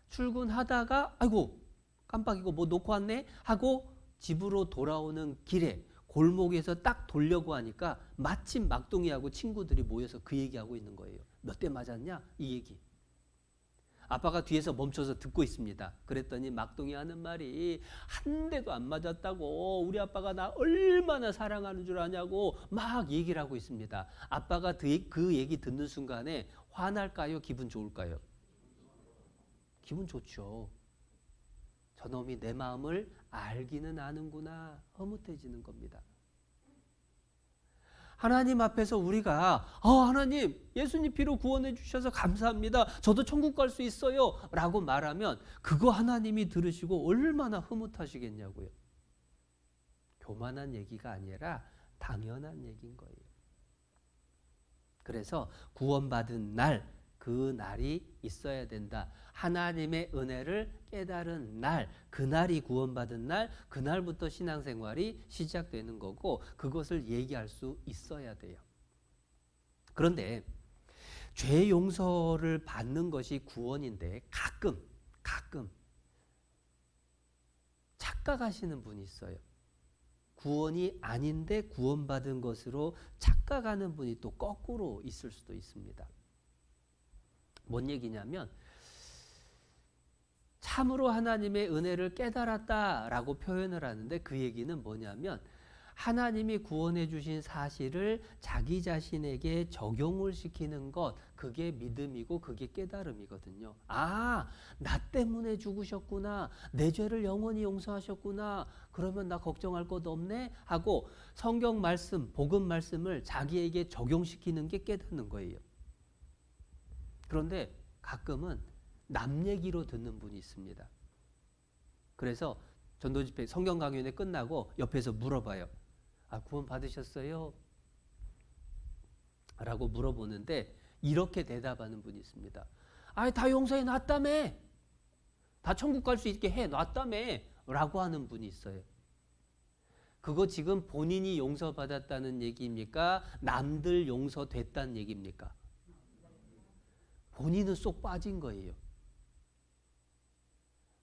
출근하다가 아이고 깜빡이고 뭐 놓고 왔네 하고 집으로 돌아오는 길에 골목에서 딱 돌려고 하니까 마침 막둥이하고 친구들이 모여서 그 얘기하고 있는 거예요. 몇 대 맞았냐? 이 얘기. 아빠가 뒤에서 멈춰서 듣고 있습니다. 그랬더니 막둥이 하는 말이 한 대도 안 맞았다고, 우리 아빠가 나 얼마나 사랑하는 줄 아냐고 막 얘기를 하고 있습니다. 아빠가 그 얘기 듣는 순간에 화날까요? 기분 좋을까요? 기분 좋죠. 저놈이 내 마음을 알기는 아는구나. 흐뭇해지는 겁니다. 하나님 앞에서 우리가 하나님 예수님 피로 구원해 주셔서 감사합니다. 저도 천국 갈 수 있어요. 라고 말하면 그거 하나님이 들으시고 얼마나 흐뭇하시겠냐고요. 교만한 얘기가 아니라 당연한 얘기인 거예요. 그래서 구원받은 날, 그 날이 있어야 된다. 하나님의 은혜를 깨달은 날, 그날이 구원받은 날, 그날부터 신앙생활이 시작되는 거고 그것을 얘기할 수 있어야 돼요. 그런데 죄 용서를 받는 것이 구원인데 가끔 착각하시는 분이 있어요. 구원이 아닌데 구원받은 것으로 착각하는 분이 또 거꾸로 있을 수도 있습니다. 뭔 얘기냐면 참으로 하나님의 은혜를 깨달았다라고 표현을 하는데 그 얘기는 뭐냐면 하나님이 구원해 주신 사실을 자기 자신에게 적용을 시키는 것, 그게 믿음이고 그게 깨달음이거든요. 아, 나 때문에 죽으셨구나. 내 죄를 영원히 용서하셨구나. 그러면 나 걱정할 것 없네 하고 성경 말씀, 복음 말씀을 자기에게 적용시키는 게 깨닫는 거예요. 그런데 가끔은 남 얘기로 듣는 분이 있습니다. 그래서 전도집회 성경 강연회 끝나고 옆에서 물어봐요. 아, 구원 받으셨어요? 라고 물어보는데 이렇게 대답하는 분이 있습니다. 아, 다 용서해 놨다며. 다 천국 갈 수 있게 해 놨다며. 라고 하는 분이 있어요. 그거 지금 본인이 용서받았다는 얘기입니까? 남들 용서됐다는 얘기입니까? 본인은 쏙 빠진 거예요.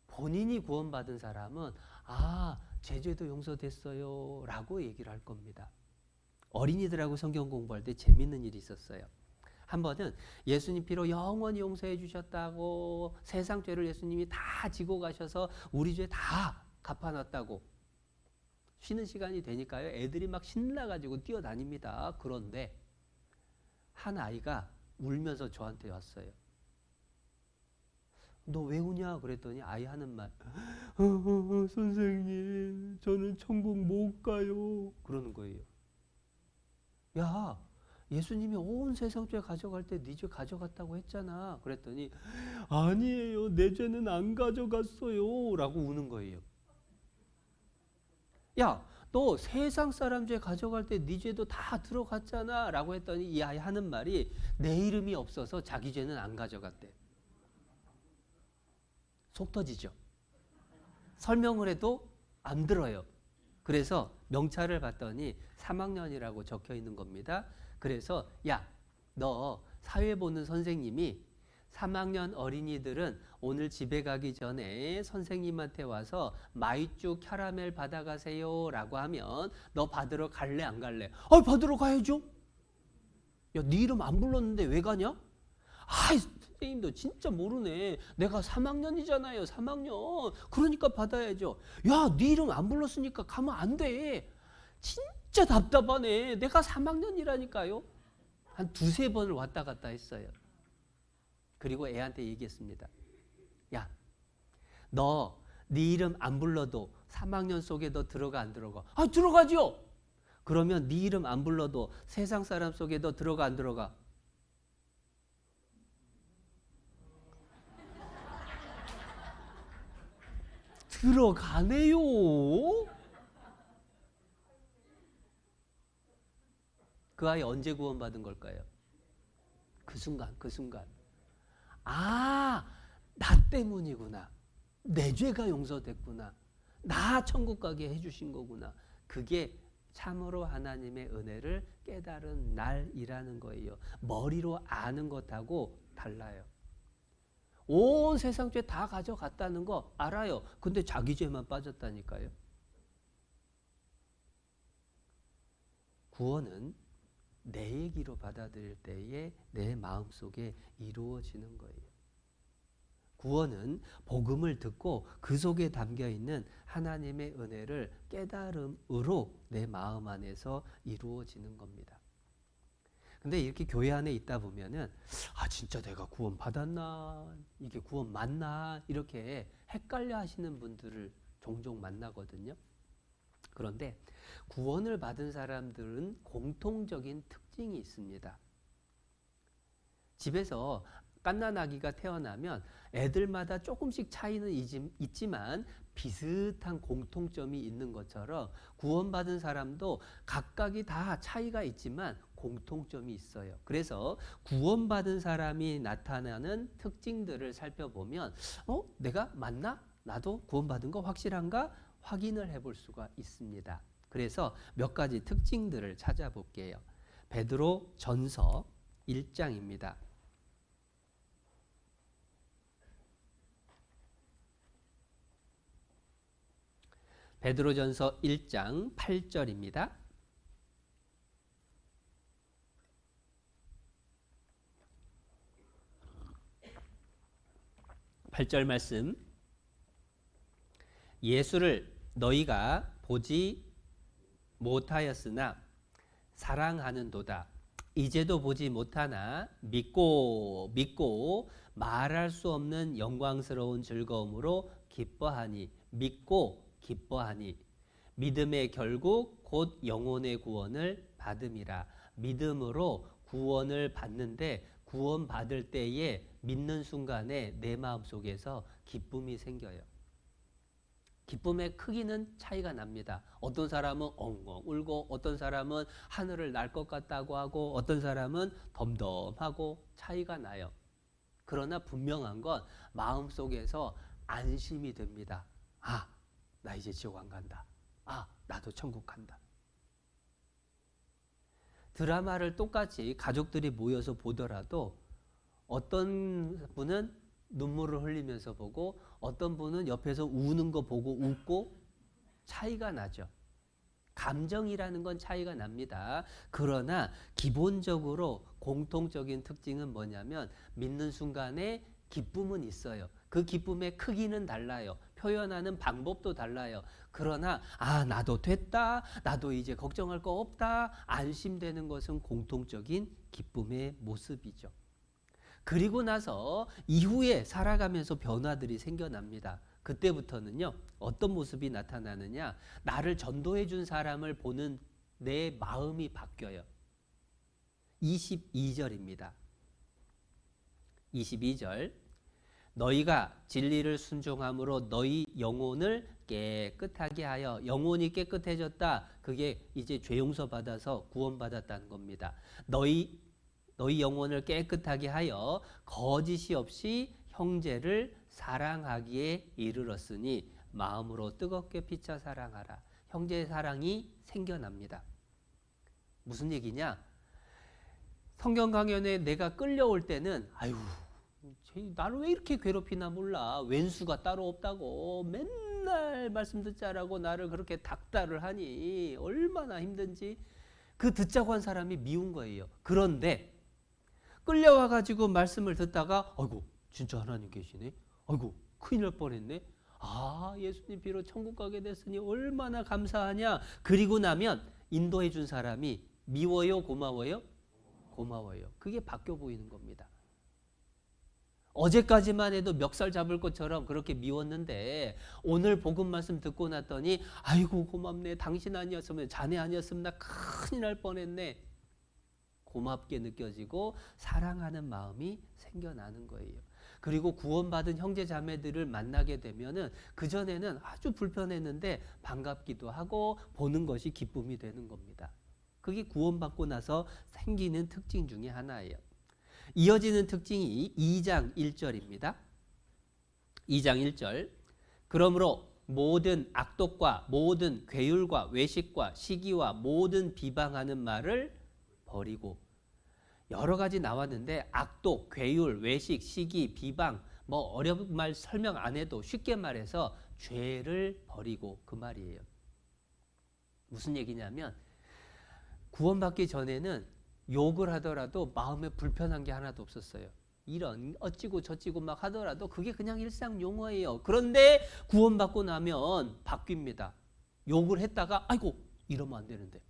본인이 구원받은 사람은 제 죄도 용서됐어요 라고 얘기를 할 겁니다. 어린이들하고 성경 공부할 때 재밌는 일이 있었어요. 한 번은 예수님 피로 영원히 용서해 주셨다고 세상 죄를 예수님이 다 지고 가셔서 우리 죄 다 갚아놨다고 쉬는 시간이 되니까요. 애들이 막 신나가지고 뛰어다닙니다. 그런데 한 아이가 울면서 저한테 왔어요. 너 왜 우냐? 그랬더니 아이 하는 말 선생님 저는 천국 못 가요. 그러는 거예요. 야, 예수님이 온 세상 죄 가져갈 때 네 죄 가져갔다고 했잖아. 그랬더니 아니에요. 내 죄는 안 가져갔어요. 라고 우는 거예요. 야, 너 세상 사람 죄 가져갈 때 네 죄도 다 들어갔잖아. 라고 했더니 이 아이 하는 말이 내 이름이 없어서 자기 죄는 안 가져갔대. 속 터지죠. 설명을 해도 안 들어요. 그래서 명찰을 봤더니 3학년이라고 적혀 있는 겁니다. 그래서 야, 너 사회 보는 선생님이 3학년 어린이들은 오늘 집에 가기 전에 선생님한테 와서 마이쮸 캐러멜 받아가세요 라고 하면 너 받으러 갈래 안 갈래? 받으러 가야죠. 야, 네 이름 안 불렀는데 왜 가냐? 아이, 선생님도 진짜 모르네. 내가 3학년이잖아요. 3학년. 그러니까 받아야죠. 야, 네 이름 안 불렀으니까 가면 안 돼. 진짜 답답하네. 내가 3학년이라니까요. 한 두세 번을 왔다 갔다 했어요. 그리고 애한테 얘기했습니다. 야, 너 네 이름 안 불러도 3학년 속에 너 들어가 안 들어가? 아, 들어가죠. 그러면 네 이름 안 불러도 세상 사람 속에 너 들어가 안 들어가? 들어가네요. 그 아이 언제 구원받은 걸까요? 그 순간, 그 순간. 아, 나 때문이구나. 내 죄가 용서됐구나. 나 천국 가게 해주신 거구나. 그게 참으로 하나님의 은혜를 깨달은 날이라는 거예요. 머리로 아는 것하고 달라요. 온 세상 죄 다 가져갔다는 거 알아요. 근데 자기 죄만 빠졌다니까요. 구원은 내 얘기로 받아들일 때에 내 마음속에 이루어지는 거예요. 구원은 복음을 듣고 그 속에 담겨있는 하나님의 은혜를 깨달음으로 내 마음 안에서 이루어지는 겁니다. 근데 이렇게 교회 안에 있다 보면은 아, 진짜 내가 구원 받았나? 이게 구원 맞나? 이렇게 헷갈려 하시는 분들을 종종 만나거든요. 그런데 구원을 받은 사람들은 공통적인 특징이 있습니다. 집에서 갓난아기가 태어나면 애들마다 조금씩 차이는 있지만 비슷한 공통점이 있는 것처럼 구원받은 사람도 각각이 다 차이가 있지만 공통점이 있어요. 그래서 구원받은 사람이 나타나는 특징들을 살펴보면 내가 맞나? 나도 구원받은 거 확실한가? 확인을 해볼 수가 있습니다. 그래서 몇 가지 특징들을 찾아볼게요. 베드로 전서 1장입니다. 베드로전서 1장 8절입니다. 8절 말씀. 예수를 너희가 보지 못하였으나 사랑하는도다. 이제도 보지 못하나 믿고 말할 수 없는 영광스러운 즐거움으로 기뻐하니, 믿고 기뻐하니 믿음의 결국 곧 영혼의 구원을 받음이라. 믿음으로 구원을 받는데 구원 받을 때에 믿는 순간에 내 마음속에서 기쁨이 생겨요. 기쁨의 크기는 차이가 납니다. 어떤 사람은 엉엉 울고 어떤 사람은 하늘을 날 것 같다고 하고 어떤 사람은 덤덤하고 차이가 나요. 그러나 분명한 건 마음속에서 안심이 됩니다. 아, 나 이제 지옥 안 간다. 아, 나도 천국 간다. 드라마를 똑같이 가족들이 모여서 보더라도 어떤 분은 눈물을 흘리면서 보고 어떤 분은 옆에서 우는 거 보고 웃고 차이가 나죠. 감정이라는 건 차이가 납니다. 그러나 기본적으로 공통적인 특징은 뭐냐면 믿는 순간에 기쁨은 있어요. 그 기쁨의 크기는 달라요. 표현하는 방법도 달라요. 그러나 나도 됐다. 나도 이제 걱정할 거 없다. 안심되는 것은 공통적인 기쁨의 모습이죠. 그리고 나서 이후에 살아가면서 변화들이 생겨납니다. 그때부터는요, 어떤 모습이 나타나느냐, 나를 전도해 준 사람을 보는 내 마음이 바뀌어요. 22절입니다. 22절. 너희가 진리를 순종함으로 너희 영혼을 깨끗하게 하여, 영혼이 깨끗해졌다. 그게 이제 죄 용서 받아서 구원받았다는 겁니다. 너희 영혼을 깨끗하게 하여 거짓이 없이 형제를 사랑하기에 이르렀으니 마음으로 뜨겁게 피차 사랑하라. 형제의 사랑이 생겨납니다. 무슨 얘기냐? 성경 강연에 내가 끌려올 때는 아유, 나를 왜 이렇게 괴롭히나 몰라. 왼수가 따로 없다고 맨날 말씀 듣자라고 나를 그렇게 닥달을 하니 얼마나 힘든지. 그 듣자고 한 사람이 미운 거예요. 그런데 끌려와 가지고 말씀을 듣다가 아이고 진짜 하나님 계시네. 아이고 큰일 날 뻔했네. 아 예수님 비로 천국 가게 됐으니 얼마나 감사하냐. 그리고 나면 인도해 준 사람이 미워요 고마워요? 고마워요. 그게 바뀌어 보이는 겁니다. 어제까지만 해도 멱살 잡을 것처럼 그렇게 미웠는데 오늘 복음 말씀 듣고 났더니 아이고 고맙네. 당신 아니었으면 자네 아니었으면 나 큰일 날 뻔했네. 고맙게 느껴지고 사랑하는 마음이 생겨나는 거예요. 그리고 구원받은 형제 자매들을 만나게 되면은 그전에는 아주 불편했는데 반갑기도 하고 보는 것이 기쁨이 되는 겁니다. 그게 구원받고 나서 생기는 특징 중에 하나예요. 이어지는 특징이 2장 1절입니다. 2장 1절. 그러므로 모든 악독과 모든 괴율과 외식과 시기와 모든 비방하는 말을 버리고, 여러 가지 나왔는데 악독, 괴율, 외식, 시기, 비방, 뭐 어려운 말 설명 안 해도 쉽게 말해서 죄를 버리고 그 말이에요. 무슨 얘기냐면 구원받기 전에는 욕을 하더라도 마음에 불편한 게 하나도 없었어요. 이런 어찌고 저찌고 막 하더라도 그게 그냥 일상 용어예요. 그런데 구원받고 나면 바뀝니다. 욕을 했다가 아이고 이러면 안 되는데.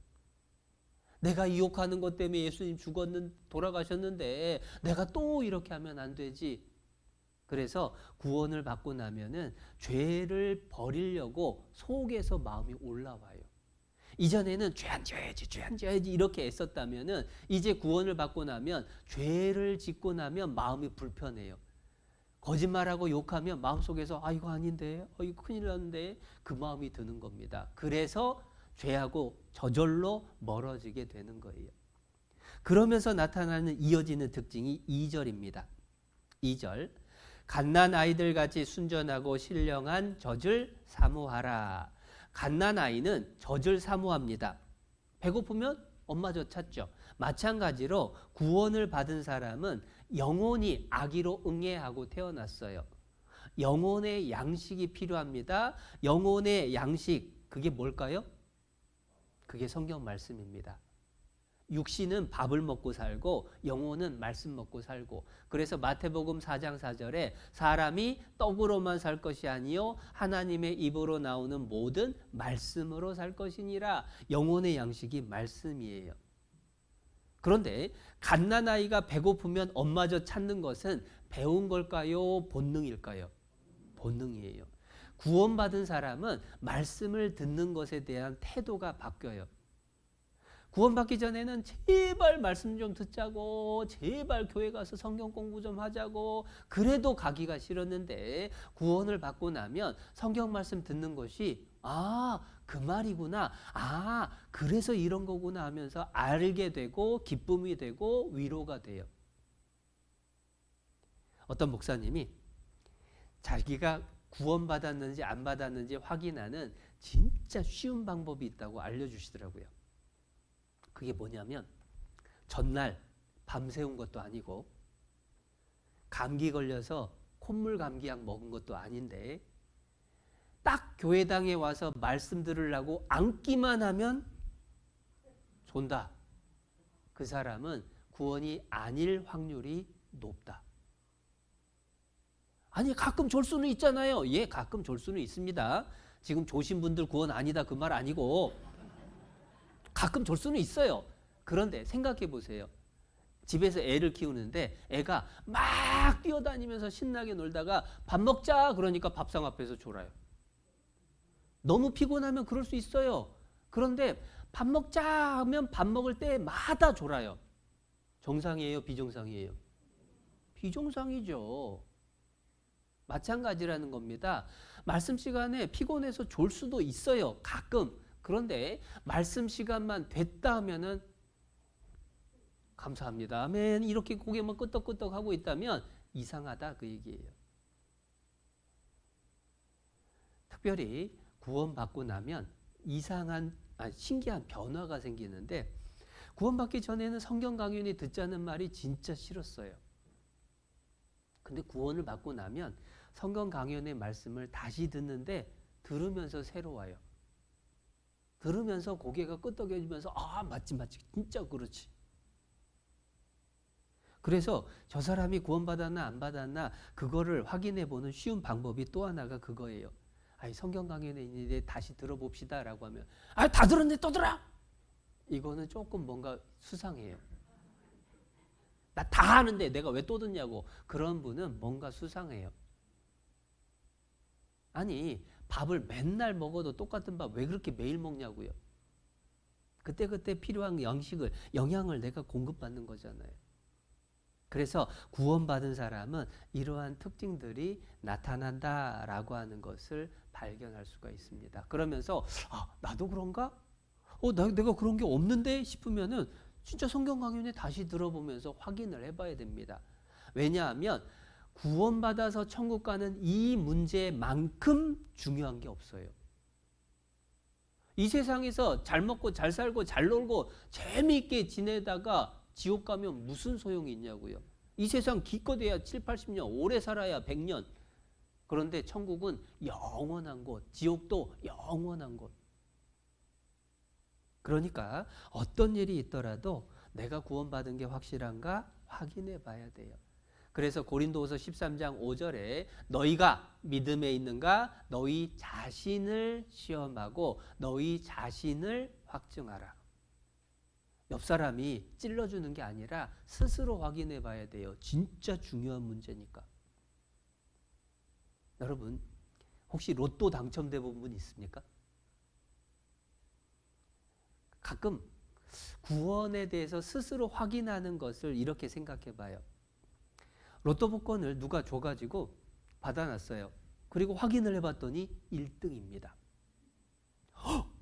내가 이 욕하는 것 때문에 예수님 돌아가셨는데 내가 또 이렇게 하면 안 되지. 그래서 구원을 받고 나면은 죄를 버리려고 속에서 마음이 올라와요. 이전에는 죄 안 지어야지 이렇게 애썼다면은 이제 구원을 받고 나면 죄를 짓고 나면 마음이 불편해요. 거짓말하고 욕하면 마음속에서 아 이거 아닌데, 이거 큰일 났는데 그 마음이 드는 겁니다. 그래서 죄하고 저절로 멀어지게 되는 거예요. 그러면서 나타나는 이어지는 특징이 2절입니다. 2절. 갓난 아이들 같이 순전하고 신령한 젖을 사모하라. 갓난 아이는 젖을 사모합니다. 배고프면 엄마 젖 찾죠. 마찬가지로 구원을 받은 사람은 영혼이 아기로 응애하고 태어났어요. 영혼의 양식이 필요합니다. 영혼의 양식, 그게 뭘까요? 그게 성경 말씀입니다. 육신은 밥을 먹고 살고 영혼은 말씀 먹고 살고, 그래서 마태복음 4장 4절에 사람이 떡으로만 살 것이 아니요 하나님의 입으로 나오는 모든 말씀으로 살 것이니라. 영혼의 양식이 말씀이에요. 그런데 갓난아이가 배고프면 엄마 젖 찾는 것은 배운 걸까요? 본능일까요? 본능이에요. 구원받은 사람은 말씀을 듣는 것에 대한 태도가 바뀌어요. 구원받기 전에는 제발 말씀 좀 듣자고, 제발 교회 가서 성경 공부 좀 하자고, 그래도 가기가 싫었는데 구원을 받고 나면 성경 말씀 듣는 것이 그 말이구나, 그래서 이런 거구나 하면서 알게 되고 기쁨이 되고 위로가 돼요. 어떤 목사님이 자기가 구원받았는지 안 받았는지 확인하는 진짜 쉬운 방법이 있다고 알려주시더라고요. 그게 뭐냐면 전날 밤새운 것도 아니고 감기 걸려서 콧물 감기약 먹은 것도 아닌데 딱 교회당에 와서 말씀 들으려고 앉기만 하면 존다. 그 사람은 구원이 아닐 확률이 높다. 아니 가끔 졸 수는 있잖아요. 예, 가끔 졸 수는 있습니다. 지금 조신 분들 구원 아니다 그 말 아니고 가끔 졸 수는 있어요. 그런데 생각해 보세요. 집에서 애를 키우는데 애가 막 뛰어다니면서 신나게 놀다가 밥 먹자 그러니까 밥상 앞에서 졸아요. 너무 피곤하면 그럴 수 있어요. 그런데 밥 먹자 하면 밥 먹을 때마다 졸아요. 정상이에요? 비정상이에요? 비정상이죠. 마찬가지라는 겁니다. 말씀 시간에 피곤해서 졸 수도 있어요. 가끔. 그런데 말씀 시간만 됐다 하면은 감사합니다. 아멘. 이렇게 고개만 끄덕끄덕 하고 있다면 이상하다 그 얘기예요. 특별히 구원받고 나면 신기한 변화가 생기는데 구원받기 전에는 성경 강연이 듣자는 말이 진짜 싫었어요. 근데 구원을 받고 나면 성경 강연의 말씀을 다시 듣는데 들으면서 새로워요. 들으면서 고개가 끄덕여지면서 아, 맞지, 진짜 그렇지. 그래서 저 사람이 구원받았나 안 받았나 그거를 확인해 보는 쉬운 방법이 또 하나가 그거예요. 아이, 성경 강연에 있는데 다시 들어봅시다라고 하면 아, 다 들었네, 또 들어. 이거는 조금 뭔가 수상해요. 나 다 아는데 내가 왜 또 듣냐고. 그런 분은 뭔가 수상해요. 아니, 밥을 맨날 먹어도 똑같은 밥 왜 그렇게 매일 먹냐고요. 그때그때 필요한 영양을 내가 공급받는 거잖아요. 그래서 구원받은 사람은 이러한 특징들이 나타난다라고 하는 것을 발견할 수가 있습니다. 그러면서 아, 나도 그런가? 내가 그런 게 없는데 싶으면은 진짜 성경 강연에 다시 들어보면서 확인을 해봐야 됩니다. 왜냐하면 구원받아서 천국 가는 이 문제만큼 중요한 게 없어요. 이 세상에서 잘 먹고 잘 살고 잘 놀고 재미있게 지내다가 지옥 가면 무슨 소용이 있냐고요. 이 세상 기껏해야 7, 80년, 오래 살아야 100년. 그런데 천국은 영원한 곳, 지옥도 영원한 곳. 그러니까 어떤 일이 있더라도 내가 구원받은 게 확실한가 확인해 봐야 돼요. 그래서 고린도후서 13장 5절에 너희가 믿음에 있는가 너희 자신을 시험하고 너희 자신을 확증하라. 옆 사람이 찔러주는 게 아니라 스스로 확인해 봐야 돼요. 진짜 중요한 문제니까. 여러분, 혹시 로또 당첨돼 본 분 있습니까? 가끔 구원에 대해서 스스로 확인하는 것을 이렇게 생각해 봐요. 로또 복권을 누가 줘가지고 받아놨어요. 그리고 확인을 해봤더니 1등입니다.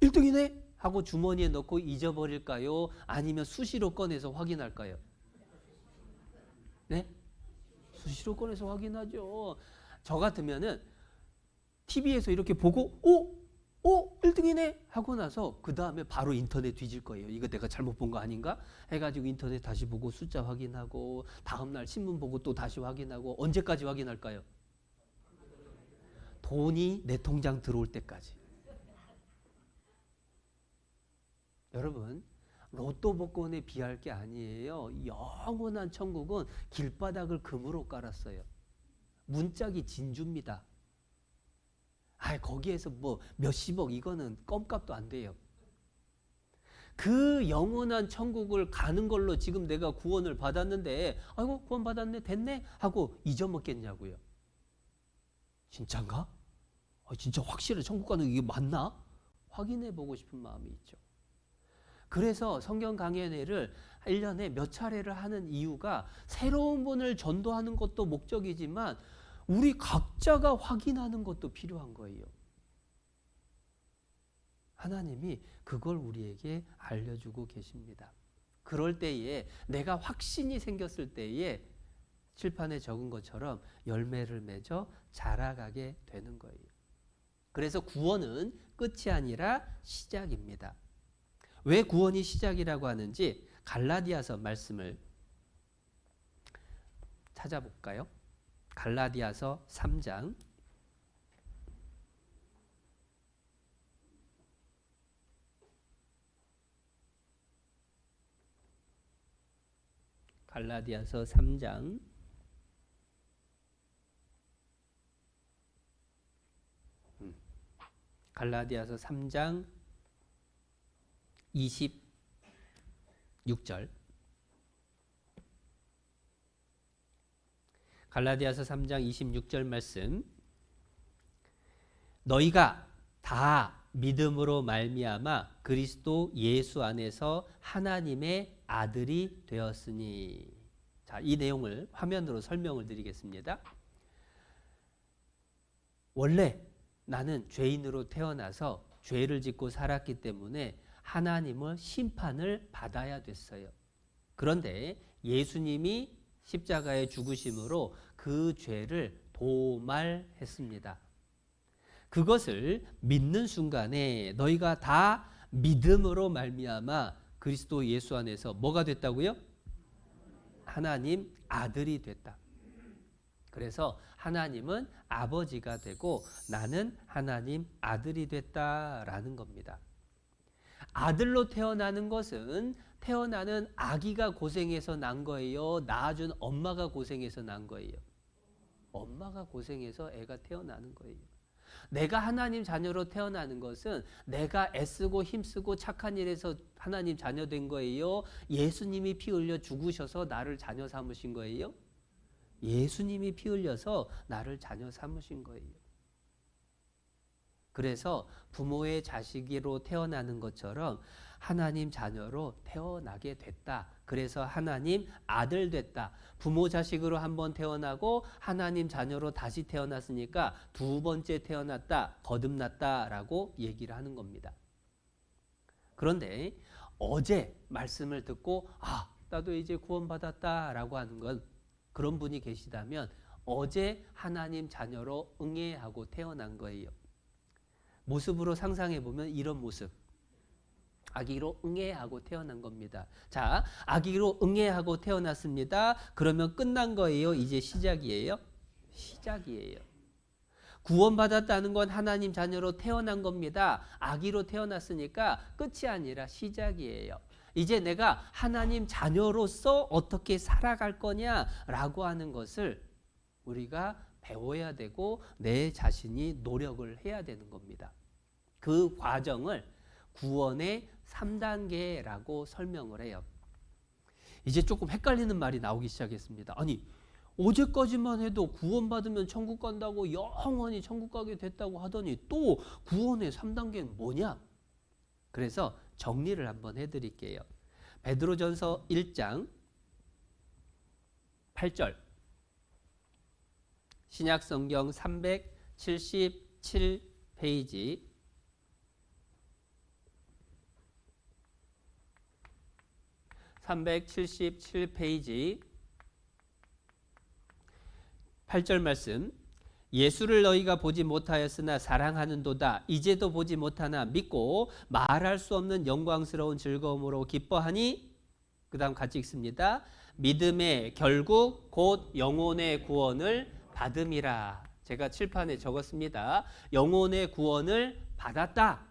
1등이네? 하고 주머니에 넣고 잊어버릴까요? 아니면 수시로 꺼내서 확인할까요? 네? 수시로 꺼내서 확인하죠. 저 같으면은 TV에서 이렇게 보고 1등이네? 하고 나서 그 다음에 바로 인터넷 뒤질 거예요. 이거 내가 잘못 본 거 아닌가? 해가지고 인터넷 다시 보고 숫자 확인하고 다음날 신문 보고 또 다시 확인하고 언제까지 확인할까요? 돈이 내 통장 들어올 때까지. 여러분, 로또 복권에 비할 게 아니에요. 영원한 천국은 길바닥을 금으로 깔았어요. 문짝이 진주입니다. 거기에서 뭐 몇십억 이거는 껌값도 안 돼요. 그 영원한 천국을 가는 걸로 지금 내가 구원을 받았는데 아이고 구원 받았네 됐네 하고 잊어먹겠냐고요. 진짠가? 진짜 확실해 천국 가는 게 맞나? 확인해 보고 싶은 마음이 있죠. 그래서 성경 강연회를 1년에 몇 차례를 하는 이유가 새로운 분을 전도하는 것도 목적이지만 우리 각자가 확인하는 것도 필요한 거예요. 하나님이 그걸 우리에게 알려주고 계십니다. 그럴 때에 내가 확신이 생겼을 때에 칠판에 적은 것처럼 열매를 맺어 자라가게 되는 거예요. 그래서 구원은 끝이 아니라 시작입니다. 왜 구원이 시작이라고 하는지 갈라디아서 말씀을 찾아볼까요? 갈라디아서 3장 갈라디아서 3장 26절 갈라디아서 3장 26절 말씀 너희가 다 믿음으로 말미암아 그리스도 예수 안에서 하나님의 아들이 되었으니 자, 이 내용을 화면으로 설명을 드리겠습니다. 원래 나는 죄인으로 태어나서 죄를 짓고 살았기 때문에 하나님의 심판을 받아야 됐어요. 그런데 예수님이 십자가의 죽으심으로 그 죄를 도말했습니다. 그것을 믿는 순간에 너희가 다 믿음으로 말미암아 그리스도 예수 안에서 뭐가 됐다고요? 하나님 아들이 됐다. 그래서 하나님은 아버지가 되고 나는 하나님 아들이 됐다라는 겁니다. 아들로 태어나는 것은 태어나는 아기가 고생해서 난 거예요? 낳아준 엄마가 고생해서 난 거예요? 엄마가 고생해서 애가 태어나는 거예요. 내가 하나님 자녀로 태어나는 것은 내가 애쓰고 힘쓰고 착한 일에서 하나님 자녀 된 거예요? 예수님이 피 흘려 죽으셔서 나를 자녀 삼으신 거예요? 예수님이 피 흘려서 나를 자녀 삼으신 거예요. 그래서 부모의 자식으로 태어나는 것처럼 하나님 자녀로 태어나게 됐다. 그래서 하나님 아들 됐다. 부모 자식으로 한번 태어나고 하나님 자녀로 다시 태어났으니까 두 번째 태어났다. 거듭났다라고 얘기를 하는 겁니다. 그런데 어제 말씀을 듣고 나도 이제 구원받았다라고 하는 건 그런 분이 계시다면 어제 하나님 자녀로 응애하고 태어난 거예요. 모습으로 상상해 보면 이런 모습. 아기로 응애하고 태어난 겁니다. 자, 아기로 응애하고 태어났습니다. 그러면 끝난 거예요? 이제 시작이에요? 시작이에요. 구원받았다는 건 하나님 자녀로 태어난 겁니다. 아기로 태어났으니까 끝이 아니라 시작이에요. 이제 내가 하나님 자녀로서 어떻게 살아갈 거냐라고 하는 것을 우리가 배워야 되고 내 자신이 노력을 해야 되는 겁니다. 그 과정을 구원의 3단계라고 설명을 해요. 이제 조금 헷갈리는 말이 나오기 시작했습니다. 아니, 어제까지만 해도 구원받으면 천국 간다고 영원히 천국 가게 됐다고 하더니 또 구원의 3단계는 뭐냐? 그래서 정리를 한번 해드릴게요. 베드로전서 1장 8절 신약성경 377페이지 377페이지 8절 말씀. 예수를 너희가 보지 못하였으나 사랑하는도다. 이제도 보지 못하나 믿고 말할 수 없는 영광스러운 즐거움으로 기뻐하니, 그 다음 같이 읽습니다. 믿음의 결국 곧 영혼의 구원을 받음이라. 제가 칠판에 적었습니다. 영혼의 구원을 받았다.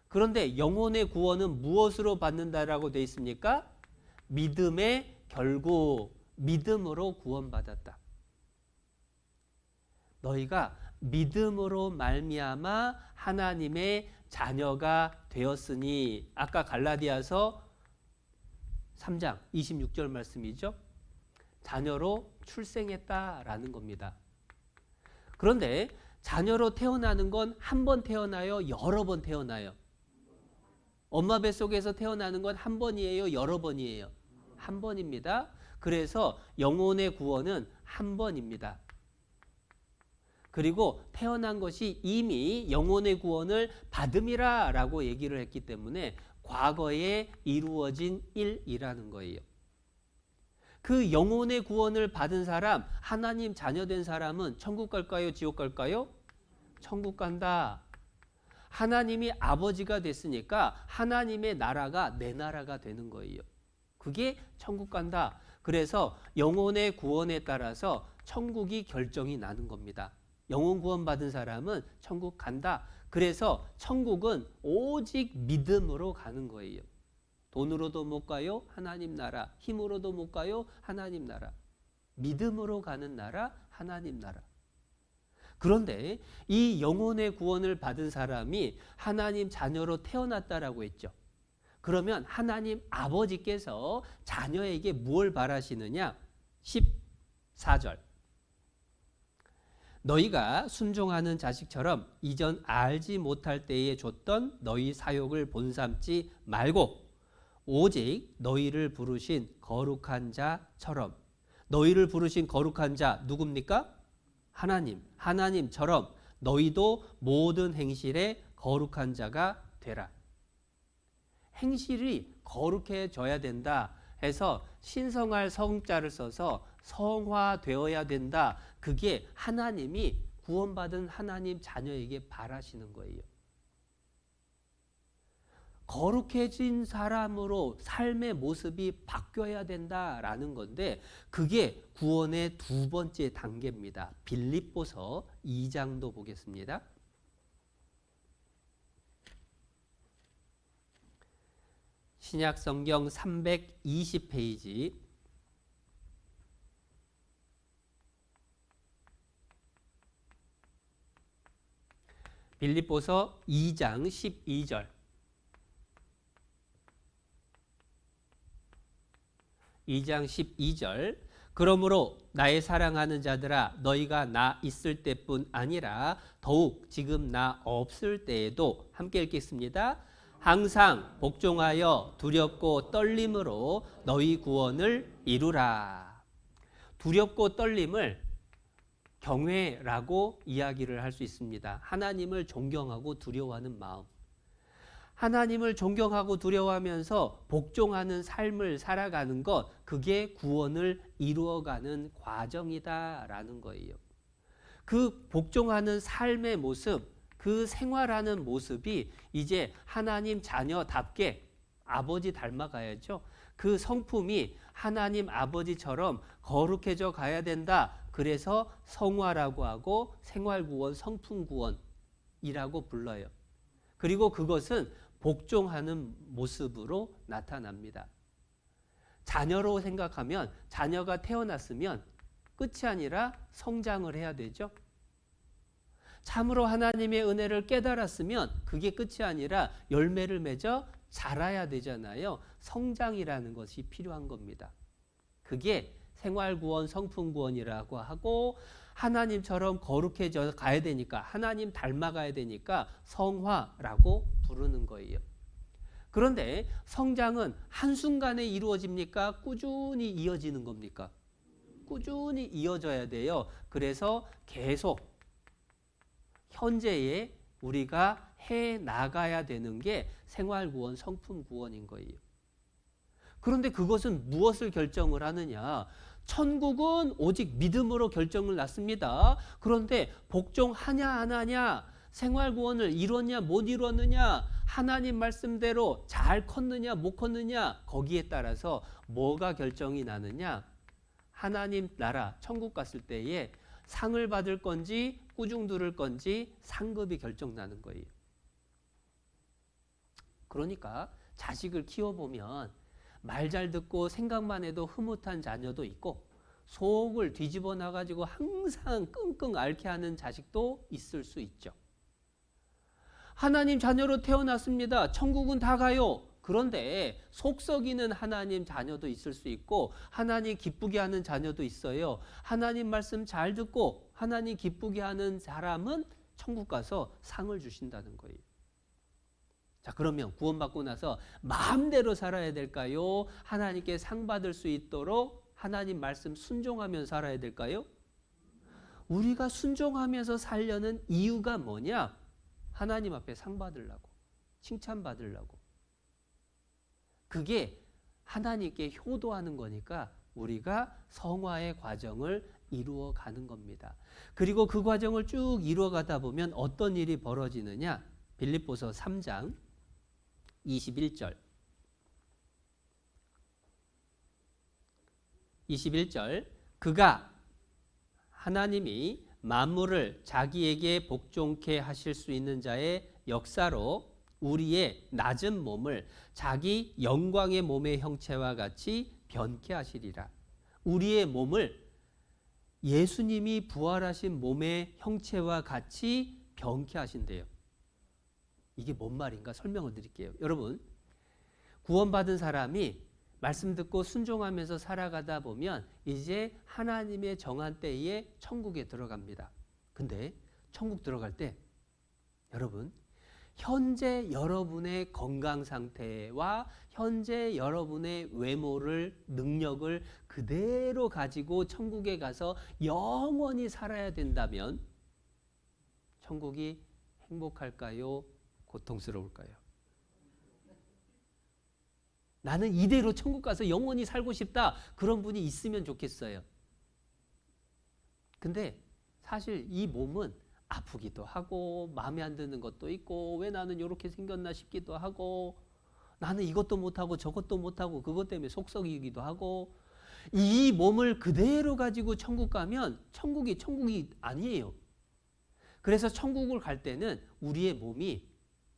그런데 영혼의 구원은 무엇으로 받는다라고 되어 있습니까? 믿음의 결국, 믿음으로 구원받았다. 너희가 믿음으로 말미암아 하나님의 자녀가 되었으니, 아까 갈라디아서 3장 26절 말씀이죠. 자녀로 출생했다라는 겁니다. 그런데 자녀로 태어나는 건 한 번 태어나요? 여러 번 태어나요? 엄마 뱃속에서 태어나는 건 한 번이에요? 여러 번이에요? 한 번입니다. 그래서 영혼의 구원은 한 번입니다. 그리고 태어난 것이 이미 영혼의 구원을 받음이라 라고 얘기를 했기 때문에 과거에 이루어진 일이라는 거예요. 그 영혼의 구원을 받은 사람, 하나님 자녀된 사람은 천국 갈까요? 지옥 갈까요? 천국 간다. 하나님이 아버지가 됐으니까 하나님의 나라가 내 나라가 되는 거예요. 그게 천국 간다. 그래서 영혼의 구원에 따라서 천국이 결정이 나는 겁니다. 영혼 구원 받은 사람은 천국 간다. 그래서 천국은 오직 믿음으로 가는 거예요. 돈으로도 못 가요? 하나님 나라. 힘으로도 못 가요? 하나님 나라. 믿음으로 가는 나라, 하나님 나라. 그런데 이 영혼의 구원을 받은 사람이 하나님 자녀로 태어났다라고 했죠. 그러면 하나님 아버지께서 자녀에게 무엇을 바라시느냐? 14절. 너희가 순종하는 자식처럼 이전 알지 못할 때에 줬던 너희 사욕을 본삼지 말고 오직 너희를 부르신 거룩한 자처럼. 너희를 부르신 거룩한 자 누굽니까? 하나님. 하나님처럼 너희도 모든 행실에 거룩한 자가 되라. 행실이 거룩해져야 된다 해서 신성할 성자를 써서 성화되어야 된다. 그게 하나님이 구원받은 하나님 자녀에게 바라시는 거예요. 거룩해진 사람으로 삶의 모습이 바뀌어야 된다라는 건데 그게 구원의 두 번째 단계입니다. 빌립보서 2장도 보겠습니다. 신약성경 320페이지 빌립보서 2장 12절. 2장 12절. 그러므로 나의 사랑하는 자들아 너희가 나 있을 때뿐 아니라 더욱 지금 나 없을 때에도 함께 읽겠습니다. 항상 복종하여 두렵고 떨림으로 너희 구원을 이루라. 두렵고 떨림을 경외라고 이야기를 할 수 있습니다. 하나님을 존경하고 두려워하는 마음. 하나님을 존경하고 두려워하면서 복종하는 삶을 살아가는 것, 그게 구원을 이루어가는 과정이다라는 거예요. 그 복종하는 삶의 모습, 그 생활하는 모습이 이제 하나님 자녀답게 아버지 닮아가야죠. 그 성품이 하나님 아버지처럼 거룩해져 가야 된다. 그래서 성화라고 하고 생활구원, 성품구원이라고 불러요. 그리고 그것은 복종하는 모습으로 나타납니다. 자녀로 생각하면 자녀가 태어났으면 끝이 아니라 성장을 해야 되죠. 참으로 하나님의 은혜를 깨달았으면 그게 끝이 아니라 열매를 맺어 자라야 되잖아요. 성장이라는 것이 필요한 겁니다. 그게 생활구원, 성품구원이라고 하고 하나님처럼 거룩해져 가야 되니까 하나님 닮아가야 되니까 성화라고 부르는 거예요. 그런데 성장은 한순간에 이루어집니까? 꾸준히 이어지는 겁니까? 꾸준히 이어져야 돼요. 그래서 계속 현재에 우리가 해 나가야 되는 게 생활구원, 성품구원인 거예요. 그런데 그것은 무엇을 결정을 하느냐? 천국은 오직 믿음으로 결정을 났습니다. 그런데 복종하냐 안 하냐, 생활구원을 이뤘냐 못 이뤘느냐, 하나님 말씀대로 잘 컸느냐 못 컸느냐, 거기에 따라서 뭐가 결정이 나느냐? 하나님 나라 천국 갔을 때에 상을 받을 건지 꾸중 들을 건지 상급이 결정나는 거예요. 그러니까 자식을 키워보면 말 잘 듣고 생각만 해도 흐뭇한 자녀도 있고 속을 뒤집어 놔가지고 항상 끙끙 앓게 하는 자식도 있을 수 있죠. 하나님 자녀로 태어났습니다. 천국은 다 가요. 그런데 속 썩이는 하나님 자녀도 있을 수 있고 하나님 기쁘게 하는 자녀도 있어요. 하나님 말씀 잘 듣고 하나님 기쁘게 하는 사람은 천국 가서 상을 주신다는 거예요. 자, 그러면 구원받고 나서 마음대로 살아야 될까요? 하나님께 상 받을 수 있도록 하나님 말씀 순종하면서 살아야 될까요? 우리가 순종하면서 살려는 이유가 뭐냐? 하나님 앞에 상 받으려고, 칭찬 받으려고. 그게 하나님께 효도하는 거니까 우리가 성화의 과정을 이루어 가는 겁니다. 그리고 그 과정을 쭉 이루어 가다 보면 어떤 일이 벌어지느냐? 빌립보서 3장 21절. 21절. 그가 하나님이 만물을 자기에게 복종케 하실 수 있는 자의 역사로 우리의 낮은 몸을 자기 영광의 몸의 형체와 같이 변케 하시리라. 우리의 몸을 예수님이 부활하신 몸의 형체와 같이 변케 하신대요. 이게 뭔 말인가 설명을 드릴게요. 여러분, 구원받은 사람이 말씀 듣고 순종하면서 살아가다 보면 이제 하나님의 정한 때에 천국에 들어갑니다. 근데 천국 들어갈 때 여러분, 현재 여러분의 건강 상태와 현재 여러분의 외모를, 능력을 그대로 가지고 천국에 가서 영원히 살아야 된다면 천국이 행복할까요? 고통스러울까요? 나는 이대로 천국 가서 영원히 살고 싶다. 그런 분이 있으면 좋겠어요. 근데 사실 이 몸은 아프기도 하고 마음에 안 드는 것도 있고 왜 나는 이렇게 생겼나 싶기도 하고 나는 이것도 못하고 저것도 못하고 그것 때문에 속썩이기도 하고 이 몸을 그대로 가지고 천국 가면 천국이 아니에요. 그래서 천국을 갈 때는 우리의 몸이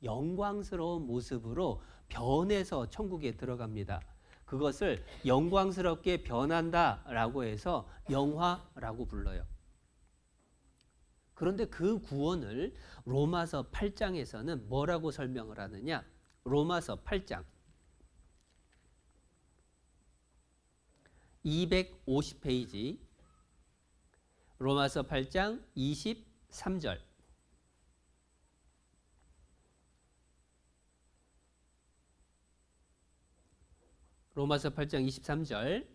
영광스러운 모습으로 변해서 천국에 들어갑니다. 그것을 영광스럽게 변한다라고 해서 영화라고 불러요. 그런데 그 구원을 로마서 8장에서는 뭐라고 설명을 하느냐? 로마서 8장 250페이지 로마서 8장 23절 로마서 8장 23절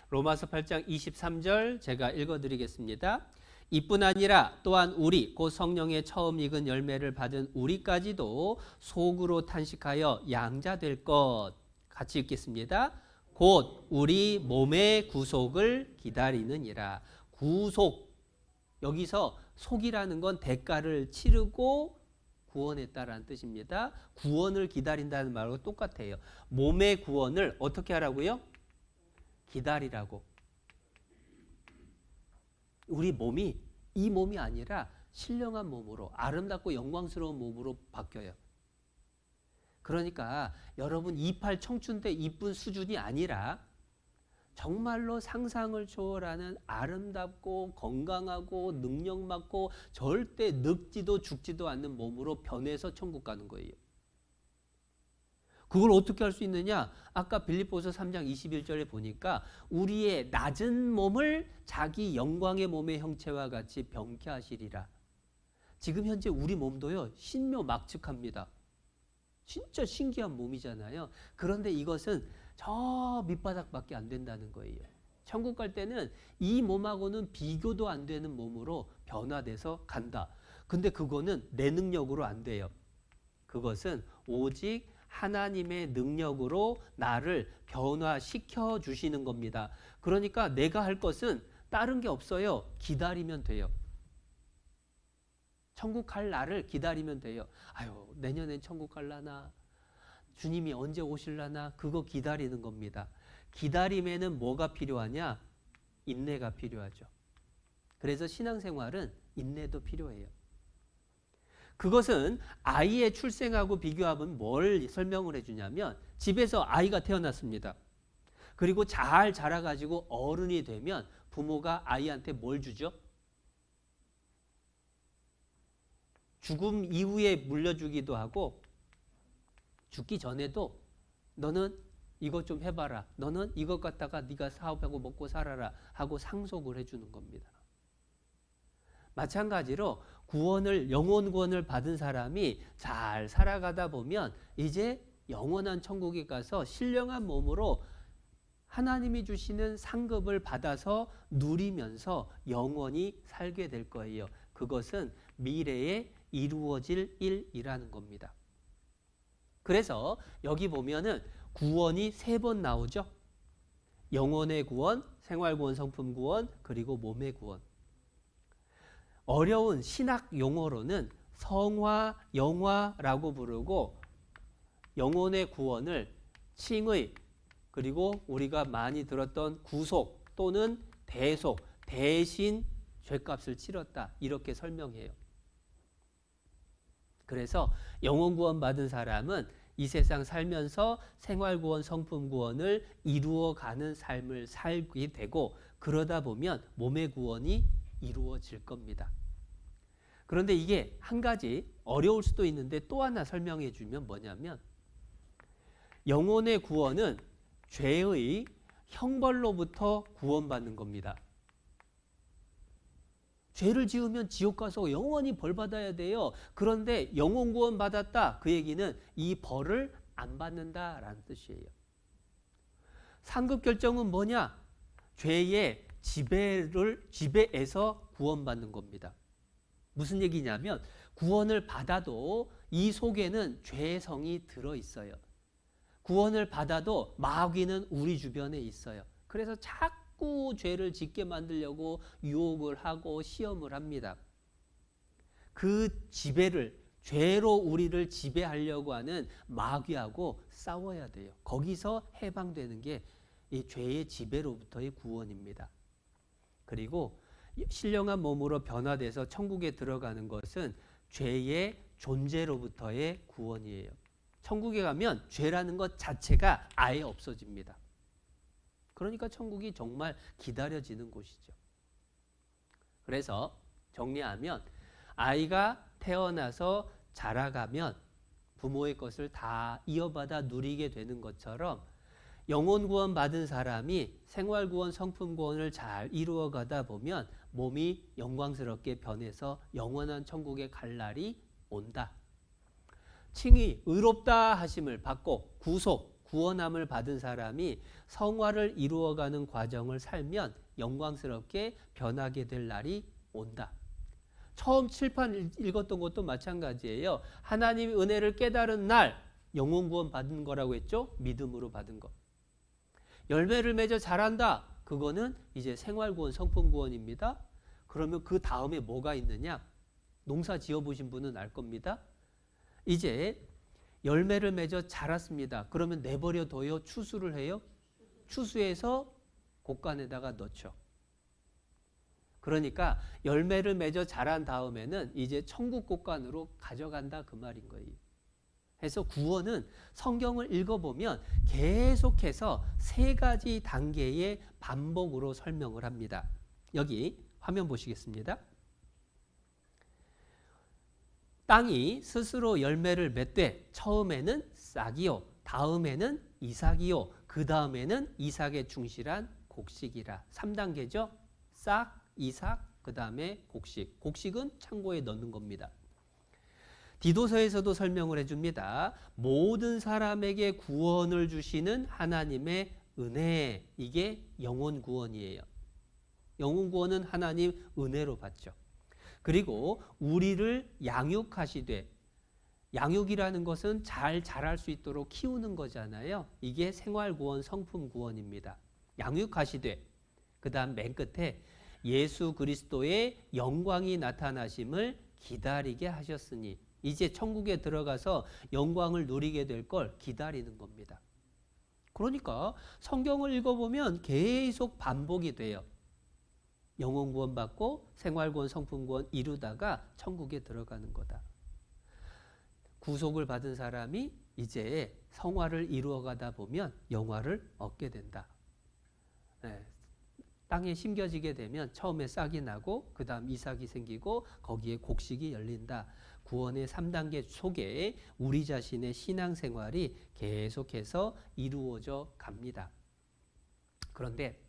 로마서 8장 23절 제가 읽어드리겠습니다. 이뿐 아니라 또한 우리 곧 성령의 처음 익은 열매를 받은 우리까지도 속으로 탄식하여 양자될 것. 같이 읽겠습니다. 곧 우리 몸의 구속을 기다리느니라. 구속, 여기서 속이라는 건 대가를 치르고 구원했다라는 뜻입니다. 구원을 기다린다는 말하고 똑같아요. 몸의 구원을 어떻게 하라고요? 기다리라고. 우리 몸이 이 몸이 아니라 신령한 몸으로, 아름답고 영광스러운 몸으로 바뀌어요. 그러니까 여러분 28 청춘 때 이쁜 수준이 아니라 정말로 상상을 초월하는 아름답고 건강하고 능력 많고 절대 늙지도 죽지도 않는 몸으로 변해서 천국 가는 거예요. 그걸 어떻게 할 수 있느냐? 아까 빌립보서 3장 21절에 보니까 우리의 낮은 몸을 자기 영광의 몸의 형체와 같이 병케 하시리라. 지금 현재 우리 몸도요, 신묘막측합니다. 진짜 신기한 몸이잖아요. 그런데 이것은 저 밑바닥밖에 안 된다는 거예요. 천국 갈 때는 이 몸하고는 비교도 안 되는 몸으로 변화돼서 간다. 근데 그거는 내 능력으로 안 돼요. 그것은 오직 하나님의 능력으로 나를 변화시켜 주시는 겁니다. 그러니까 내가 할 것은 다른 게 없어요. 기다리면 돼요. 천국 갈 날을 기다리면 돼요. 아유, 내년엔 천국 갈라나? 주님이 언제 오실라나? 그거 기다리는 겁니다. 기다림에는 뭐가 필요하냐? 인내가 필요하죠. 그래서 신앙생활은 인내도 필요해요. 그것은 아이의 출생하고 비교하면 뭘 설명을 해주냐면 집에서 아이가 태어났습니다. 그리고 잘 자라가지고 어른이 되면 부모가 아이한테 뭘 주죠? 죽음 이후에 물려주기도 하고 죽기 전에도 너는 이것 좀 해봐라. 너는 이것 갖다가 네가 사업하고 먹고 살아라 하고 상속을 해주는 겁니다. 마찬가지로 영혼 구원을 받은 사람이 잘 살아가다 보면 이제 영원한 천국에 가서 신령한 몸으로 하나님이 주시는 상급을 받아서 누리면서 영원히 살게 될 거예요. 그것은 미래에 이루어질 일이라는 겁니다. 그래서 여기 보면은 구원이 3번 나오죠. 영혼의 구원, 생활구원, 성품구원, 그리고 몸의 구원. 어려운 신학 용어로는 성화, 영화라고 부르고 영혼의 구원을 칭의, 그리고 우리가 많이 들었던 구속 또는 대속, 대신 죄값을 치렀다 이렇게 설명해요. 그래서 영혼 구원 받은 사람은 이 세상 살면서 생활구원, 성품구원을 이루어가는 삶을 살게 되고 그러다 보면 몸의 구원이 이루어질 겁니다. 그런데 이게 한 가지 어려울 수도 있는데 또 하나 설명해 주면 뭐냐면 영혼의 구원은 죄의 형벌로부터 구원받는 겁니다. 죄를 지으면 지옥 가서 영원히 벌 받아야 돼요. 그런데 영혼 구원 받았다. 그 얘기는 이 벌을 안 받는다라는 뜻이에요. 상급 결정은 뭐냐? 죄의 지배에서 구원받는 겁니다. 무슨 얘기냐면 구원을 받아도 이 속에는 죄성이 들어있어요. 구원을 받아도 마귀는 우리 주변에 있어요. 그래서 자꾸 죄를 짓게 만들려고 유혹을 하고 시험을 합니다. 그 죄로 우리를 지배하려고 하는 마귀하고 싸워야 돼요. 거기서 해방되는 게 이 죄의 지배로부터의 구원입니다. 그리고 신령한 몸으로 변화돼서 천국에 들어가는 것은 죄의 존재로부터의 구원이에요. 천국에 가면 죄라는 것 자체가 아예 없어집니다. 그러니까 천국이 정말 기다려지는 곳이죠. 그래서 정리하면 아이가 태어나서 자라가면 부모의 것을 다 이어받아 누리게 되는 것처럼 영혼 구원 받은 사람이 생활 구원, 성품 구원을 잘 이루어가다 보면 몸이 영광스럽게 변해서 영원한 천국에 갈 날이 온다. 칭의 의롭다 하심을 받고 구속, 구원함을 받은 사람이 성화를 이루어가는 과정을 살면 영광스럽게 변하게 될 날이 온다. 처음 칠판 읽었던 것도 마찬가지예요. 하나님의 은혜를 깨달은 날 영혼 구원 받은 거라고 했죠. 믿음으로 받은 것. 열매를 맺어 자란다. 그거는 이제 생활 구원, 성품 구원입니다. 그러면 그 다음에 뭐가 있느냐? 농사 지어보신 분은 알 겁니다. 이제 열매를 맺어 자랐습니다. 그러면 내버려 둬요? 추수를 해요? 추수해서 곡간에다가 넣죠. 그러니까 열매를 맺어 자란 다음에는 이제 천국 곡간으로 가져간다 그 말인 거예요. 그래서 구원은 성경을 읽어보면 계속해서 세 가지 단계의 반복으로 설명을 합니다. 여기 화면 보시겠습니다. 땅이 스스로 열매를 맺되 처음에는 싹이요, 다음에는 이삭이요, 그 다음에는 이삭에 충실한 곡식이라. 3단계죠. 싹, 이삭, 그 다음에 곡식. 곡식은 창고에 넣는 겁니다. 디도서에서도 설명을 해줍니다. 모든 사람에게 구원을 주시는 하나님의 은혜, 이게 영혼 구원이에요. 영혼 구원은 하나님 은혜로 받죠. 그리고 우리를 양육하시되, 양육이라는 것은 잘 자랄 수 있도록 키우는 거잖아요. 이게 생활구원, 성품구원입니다. 양육하시되, 그 다음 맨 끝에 예수 그리스도의 영광이 나타나심을 기다리게 하셨으니, 이제 천국에 들어가서 영광을 누리게 될 걸 기다리는 겁니다. 그러니까 성경을 읽어보면 계속 반복이 돼요. 영혼 구원 받고 생활 구원, 성품 구원 이루다가 천국에 들어가는 거다. 구속을 받은 사람이 이제 성화를 이루어가다 보면 영화를 얻게 된다. 네. 땅에 심겨지게 되면 처음에 싹이 나고 그 다음 이삭이 생기고 거기에 곡식이 열린다. 구원의 3단계 속에 우리 자신의 신앙생활이 계속해서 이루어져 갑니다. 그런데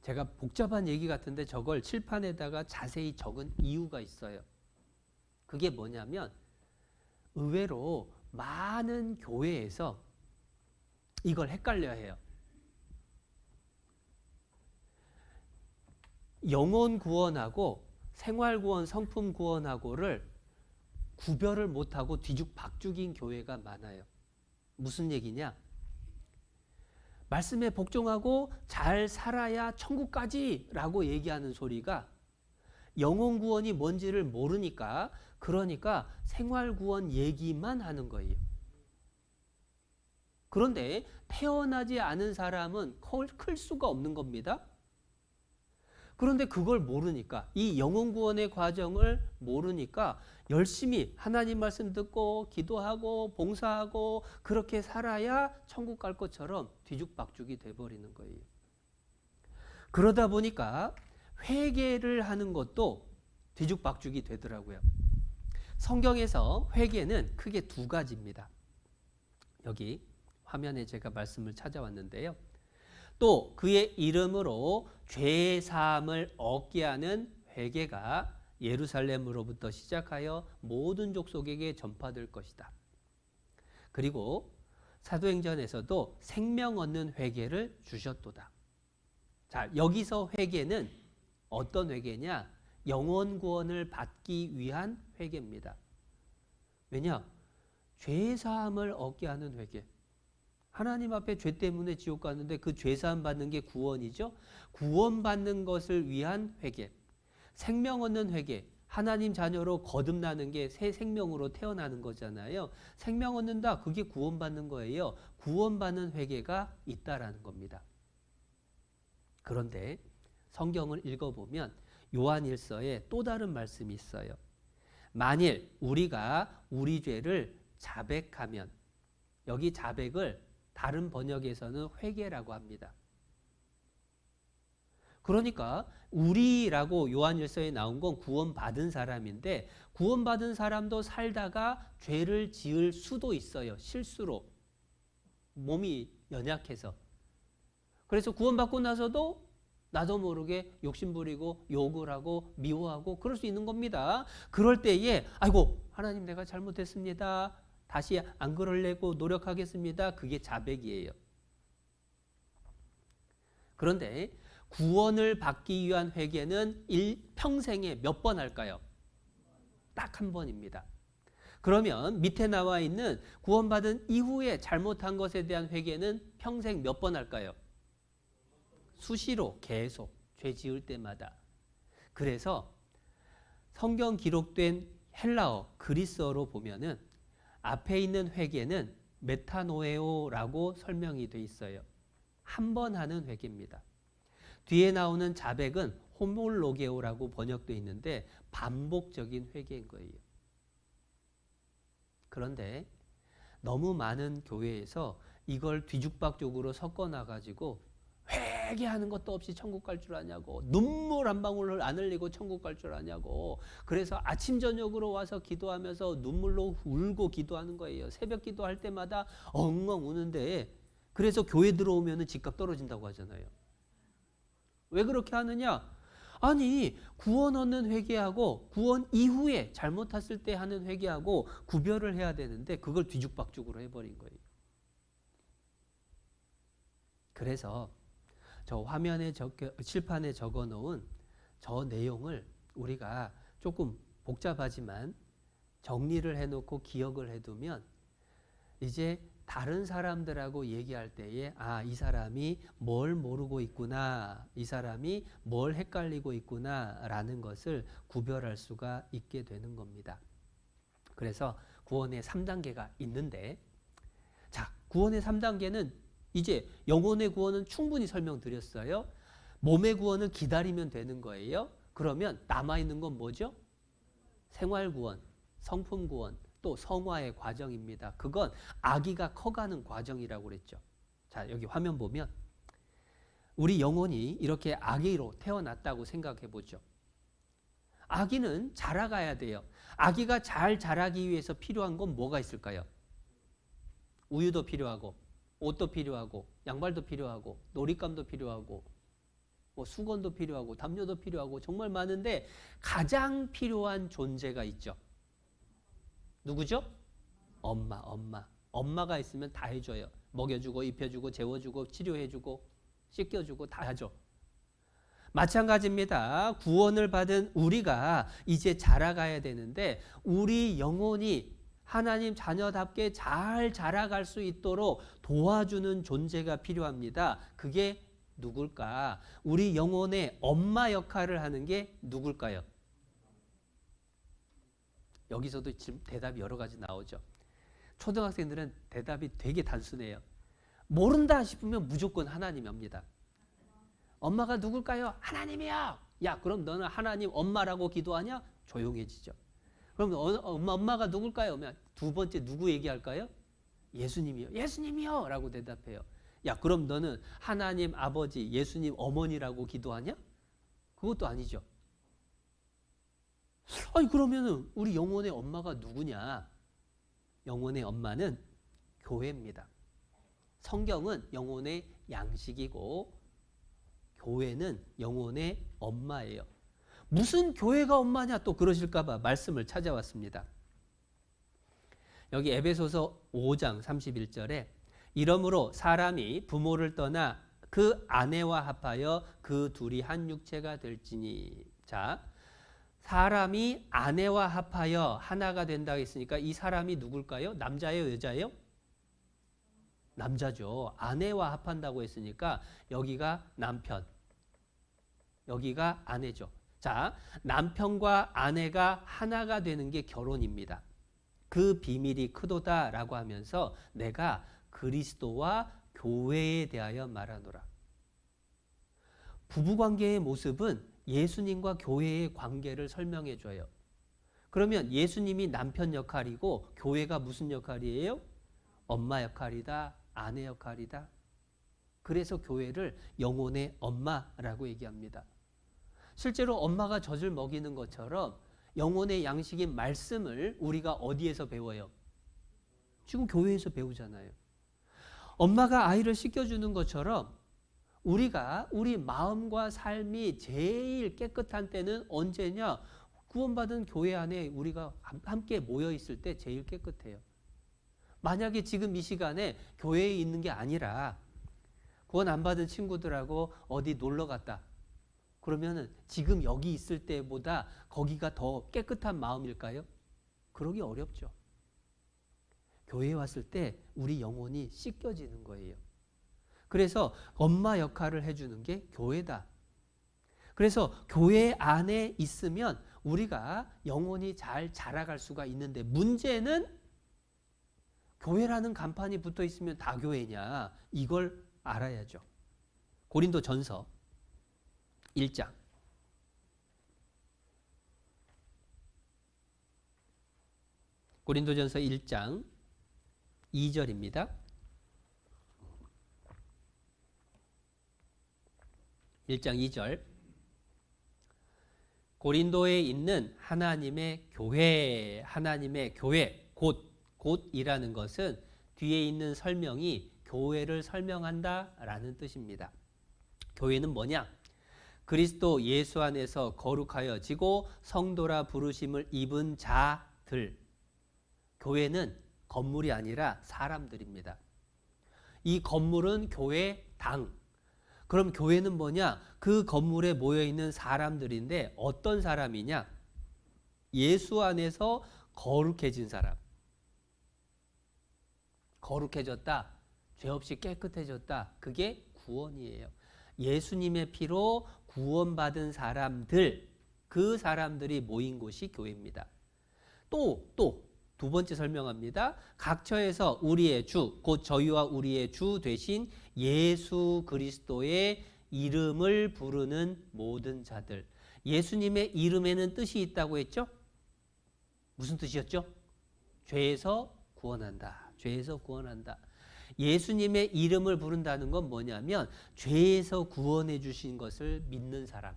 제가 복잡한 얘기 같은데 저걸 칠판에다가 자세히 적은 이유가 있어요. 그게 뭐냐면 의외로 많은 교회에서 이걸 헷갈려 해요. 영혼 구원하고 생활 구원, 성품 구원하고를 구별을 못하고 뒤죽박죽인 교회가 많아요. 무슨 얘기냐? 말씀에 복종하고 잘 살아야 천국까지 라고 얘기하는 소리가 영혼 구원이 뭔지를 모르니까, 그러니까 생활 구원 얘기만 하는 거예요. 그런데 태어나지 않은 사람은 클 수가 없는 겁니다. 그런데 그걸 모르니까, 이 영혼 구원의 과정을 모르니까 열심히 하나님 말씀 듣고 기도하고 봉사하고 그렇게 살아야 천국 갈 것처럼 뒤죽박죽이 돼버리는 거예요. 그러다 보니까 회개를 하는 것도 뒤죽박죽이 되더라고요. 성경에서 회개는 크게 두 가지입니다. 여기 화면에 제가 말씀을 찾아왔는데요. 또 그의 이름으로 죄 사함을 얻게 하는 회개가 예루살렘으로부터 시작하여 모든 족속에게 전파될 것이다. 그리고 사도행전에서도 생명 얻는 회개를 주셨도다. 자, 여기서 회개는 어떤 회개냐? 영혼 구원을 받기 위한 회개입니다. 왜냐? 죄 사함을 얻게 하는 회개. 하나님 앞에 죄 때문에 지옥 갔는데 그 죄 사함 받는 게 구원이죠. 구원받는 것을 위한 회개. 생명 얻는 회개. 하나님 자녀로 거듭나는 게 새 생명으로 태어나는 거잖아요. 생명 얻는다. 그게 구원받는 거예요. 구원받는 회개가 있다라는 겁니다. 그런데 성경을 읽어보면 요한일서에 또 다른 말씀이 있어요. 만일 우리가 우리 죄를 자백하면, 여기 자백을 다른 번역에서는 회개라고 합니다. 그러니까 우리라고 요한일서에 나온 건 구원받은 사람인데, 구원받은 사람도 살다가 죄를 지을 수도 있어요. 실수로. 몸이 연약해서. 그래서 구원받고 나서도 나도 모르게 욕심부리고 욕을 하고 미워하고 그럴 수 있는 겁니다. 그럴 때에 아이고 하나님 내가 잘못했습니다. 다시 안 그러려고 노력하겠습니다. 그게 자백이에요. 그런데 구원을 받기 위한 회개는 평생에 몇 번 할까요? 딱 한 번입니다. 그러면 밑에 나와 있는 구원받은 이후에 잘못한 것에 대한 회개는 평생 몇 번 할까요? 수시로 계속 죄 지을 때마다. 그래서 성경 기록된 헬라어, 그리스어로 보면은 앞에 있는 회개는 메타노에오라고 설명이 돼 있어요. 한 번 하는 회개입니다. 뒤에 나오는 자백은 호몰로게오라고 번역되어 있는데 반복적인 회개인 거예요. 그런데 너무 많은 교회에서 이걸 뒤죽박죽으로 섞어놔가지고 회개하는 것도 없이 천국 갈 줄 아냐고, 눈물 한 방울을 안 흘리고 천국 갈 줄 아냐고, 그래서 아침 저녁으로 와서 기도하면서 눈물로 울고 기도하는 거예요. 새벽 기도할 때마다 엉엉 우는데, 그래서 교회 들어오면 집값 떨어진다고 하잖아요. 왜 그렇게 하느냐? 아니 구원 얻는 회개하고 구원 이후에 잘못했을 때 하는 회개하고 구별을 해야 되는데 그걸 뒤죽박죽으로 해버린 거예요. 그래서 저 화면에 칠판에 적어놓은 저 내용을 우리가 조금 복잡하지만 정리를 해놓고 기억을 해두면 이제 다른 사람들하고 얘기할 때에 이 사람이 뭘 모르고 있구나, 이 사람이 뭘 헷갈리고 있구나 라는 것을 구별할 수가 있게 되는 겁니다. 그래서 구원의 3단계가 있는데, 자, 구원의 3단계는 이제 영혼의 구원은 충분히 설명드렸어요. 몸의 구원은 기다리면 되는 거예요. 그러면 남아있는 건 뭐죠? 생활구원, 성품구원, 또 성화의 과정입니다. 그건 아기가 커가는 과정이라고 그랬죠. 자, 여기 화면 보면 우리 영혼이 이렇게 아기로 태어났다고 생각해 보죠. 아기는 자라가야 돼요. 아기가 잘 자라기 위해서 필요한 건 뭐가 있을까요? 우유도 필요하고, 옷도 필요하고, 양말도 필요하고, 놀잇감도 필요하고, 뭐 수건도 필요하고, 담요도 필요하고, 정말 많은데 가장 필요한 존재가 있죠. 누구죠? 엄마. 엄마가 있으면 다 해줘요. 먹여주고, 입혀주고, 재워주고, 치료해주고, 씻겨주고 다 하죠. 마찬가지입니다. 구원을 받은 우리가 이제 자라가야 되는데 우리 영혼이 하나님 자녀답게 잘 자라갈 수 있도록 도와주는 존재가 필요합니다. 그게 누굴까? 우리 영혼의 엄마 역할을 하는 게 누굴까요? 여기서도 지금 대답이 여러 가지 나오죠. 초등학생들은 대답이 되게 단순해요. 모른다 싶으면 무조건 하나님입니다. 엄마가 누굴까요? 하나님이요. 야, 그럼 너는 하나님 엄마라고 기도하냐? 조용해지죠. 그럼 엄마가 누굴까요? 두 번째 누구 얘기할까요? 예수님이요. 예수님이요. 라고 대답해요. 야, 그럼 너는 하나님 아버지, 예수님 어머니라고 기도하냐? 그것도 아니죠. 아니 그러면은 우리 영혼의 엄마가 누구냐? 영혼의 엄마는 교회입니다. 성경은 영혼의 양식이고 교회는 영혼의 엄마예요. 무슨 교회가 엄마냐 또 그러실까봐 말씀을 찾아왔습니다. 여기 에베소서 5장 31절에 이러므로 사람이 부모를 떠나 그 아내와 합하여 그 둘이 한 육체가 될지니. 자, 사람이 아내와 합하여 하나가 된다고 했으니까 이 사람이 누굴까요? 남자예요, 여자예요? 남자죠. 아내와 합한다고 했으니까 여기가 남편, 여기가 아내죠. 자, 남편과 아내가 하나가 되는 게 결혼입니다. 그 비밀이 크도다라고 하면서 내가 그리스도와 교회에 대하여 말하노라. 부부관계의 모습은 예수님과 교회의 관계를 설명해 줘요. 그러면 예수님이 남편 역할이고 교회가 무슨 역할이에요? 엄마 역할이다, 아내 역할이다. 그래서 교회를 영혼의 엄마라고 얘기합니다. 실제로 엄마가 젖을 먹이는 것처럼 영혼의 양식인 말씀을 우리가 어디에서 배워요? 지금 교회에서 배우잖아요. 엄마가 아이를 씻겨주는 것처럼 우리가 우리 마음과 삶이 제일 깨끗한 때는 언제냐? 구원받은 교회 안에 우리가 함께 모여 있을 때 제일 깨끗해요. 만약에 지금 이 시간에 교회에 있는 게 아니라 구원 안 받은 친구들하고 어디 놀러 갔다. 그러면은 지금 여기 있을 때보다 거기가 더 깨끗한 마음일까요? 그러기 어렵죠. 교회에 왔을 때 우리 영혼이 씻겨지는 거예요. 그래서 엄마 역할을 해주는 게 교회다. 그래서 교회 안에 있으면 우리가 영혼이 잘 자라갈 수가 있는데 문제는 교회라는 간판이 붙어 있으면 다 교회냐 이걸 알아야죠. 고린도전서 1장 고린도전서 1장 2절입니다. 1장 2절 고린도에 있는 하나님의 교회 곧이라는 것은 뒤에 있는 설명이 교회를 설명한다라는 뜻입니다. 교회는 뭐냐? 그리스도 예수 안에서 거룩하여지고 성도라 부르심을 입은 자들. 교회는 건물이 아니라 사람들입니다. 이 건물은 교회당. 그럼 교회는 뭐냐? 그 건물에 모여있는 사람들인데 어떤 사람이냐? 예수 안에서 거룩해진 사람. 거룩해졌다. 죄 없이 깨끗해졌다. 그게 구원이에요. 예수님의 피로 구원받은 사람들, 그 사람들이 모인 곳이 교회입니다. 또 두 번째 설명합니다. 각처에서 우리의 주, 곧 저희와 우리의 주 되신 예수 그리스도의 이름을 부르는 모든 자들. 예수님의 이름에는 뜻이 있다고 했죠? 무슨 뜻이었죠? 죄에서 구원한다. 죄에서 구원한다. 예수님의 이름을 부른다는 건 뭐냐면 죄에서 구원해 주신 것을 믿는 사람.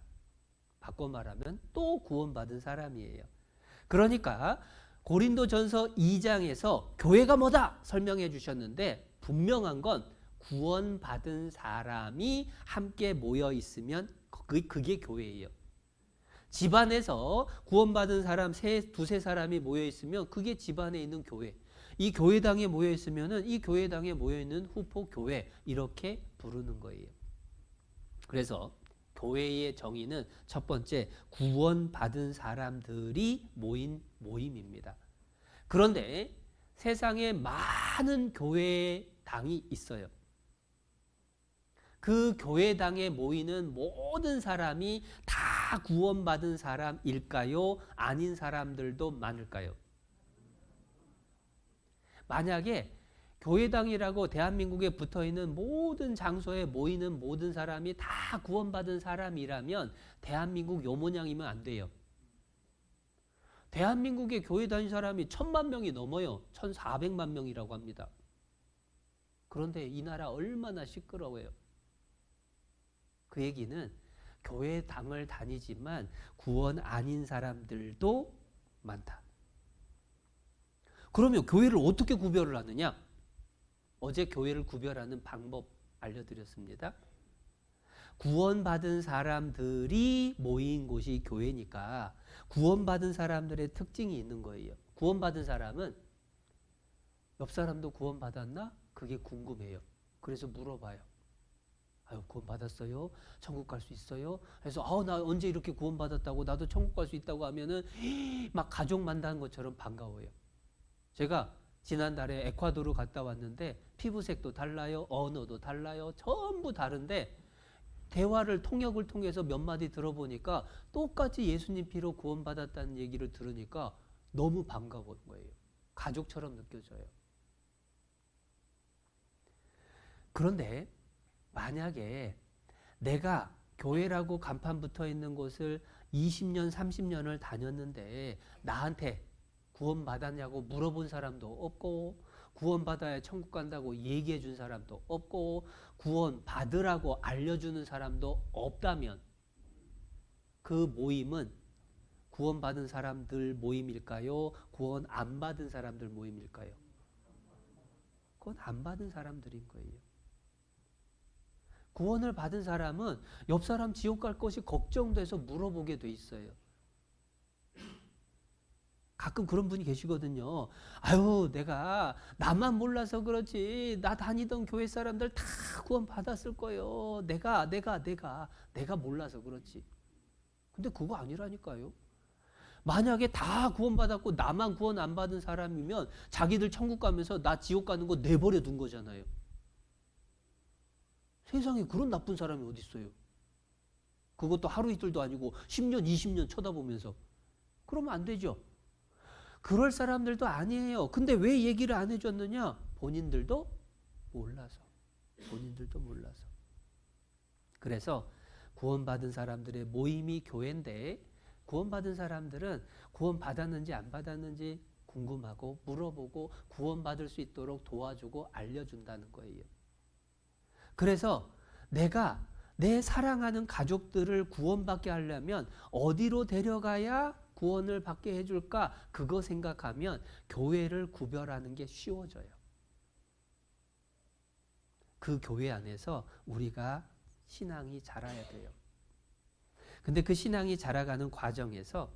바꿔 말하면 또 구원받은 사람이에요. 그러니까 고린도전서 2장에서 교회가 뭐다 설명해 주셨는데 분명한 건 구원받은 사람이 함께 모여 있으면 그게 교회예요. 집안에서 구원받은 사람 두세 사람이 모여 있으면 그게 집안에 있는 교회. 이 교회당에 모여 있으면은 이 교회당에 모여 있는 후포 교회 이렇게 부르는 거예요. 그래서 교회의 정의는 첫 번째 구원받은 사람들이 모인 모임입니다. 그런데 세상에 많은 교회당이 있어요. 그 교회당에 모이는 모든 사람이 다 구원받은 사람일까요? 아닌 사람들도 많을까요? 만약에 교회당이라고 대한민국에 붙어있는 모든 장소에 모이는 모든 사람이 다 구원받은 사람이라면 대한민국 요 모양이면 안 돼요. 대한민국에 교회 다닌 사람이 1000만 명이 넘어요. 1400만 명이라고 합니다. 그런데 이 나라 얼마나 시끄러워요. 그 얘기는 교회당을 다니지만 구원 아닌 사람들도 많다. 그러면 교회를 어떻게 구별을 하느냐? 어제 교회를 구별하는 방법 알려드렸습니다. 구원받은 사람들이 모인 곳이 교회니까 구원받은 사람들의 특징이 있는 거예요. 구원받은 사람은 옆 사람도 구원받았나? 그게 궁금해요. 그래서 물어봐요. 아유, 구원받았어요? 천국 갈 수 있어요? 그래서 나 언제 이렇게 구원받았다고 나도 천국 갈 수 있다고 하면은 막 가족 만나는 것처럼 반가워요. 제가 지난달에 에콰도르 갔다 왔는데 피부색도 달라요. 언어도 달라요. 전부 다른데 대화를 통역을 통해서 몇 마디 들어보니까 똑같이 예수님 피로 구원받았다는 얘기를 들으니까 너무 반가운 거예요. 가족처럼 느껴져요. 그런데 만약에 내가 교회라고 간판 붙어 있는 곳을 20년, 30년을 다녔는데 나한테 구원받았냐고 물어본 사람도 없고, 구원받아야 천국 간다고 얘기해 준 사람도 없고, 구원받으라고 알려주는 사람도 없다면 그 모임은 구원받은 사람들 모임일까요? 구원 안 받은 사람들 모임일까요? 그건 안 받은 사람들인 거예요. 구원을 받은 사람은 옆 사람 지옥 갈 것이 걱정돼서 물어보게 돼 있어요. 가끔 그런 분이 계시거든요. 아유, 내가 나만 몰라서 그렇지. 나 다니던 교회 사람들 다 구원 받았을 거예요. 내가 몰라서 그렇지. 근데 그거 아니라니까요. 만약에 다 구원받았고 나만 구원 안 받은 사람이면 자기들 천국 가면서 나 지옥 가는 거 내버려 둔 거잖아요. 세상에 그런 나쁜 사람이 어디 있어요? 그것도 하루 이틀도 아니고 10년, 20년 쳐다보면서. 그러면 안 되죠. 그럴 사람들도 아니에요. 근데 왜 얘기를 안 해줬느냐? 본인들도 몰라서. 그래서 구원받은 사람들의 모임이 교회인데, 구원받은 사람들은 구원받았는지 안 받았는지 궁금하고 물어보고 구원받을 수 있도록 도와주고 알려준다는 거예요. 그래서 내가 내 사랑하는 가족들을 구원받게 하려면 어디로 데려가야 구원을 받게 해줄까? 그거 생각하면 교회를 구별하는 게 쉬워져요. 그 교회 안에서 우리가 신앙이 자라야 돼요. 근데 그 신앙이 자라가는 과정에서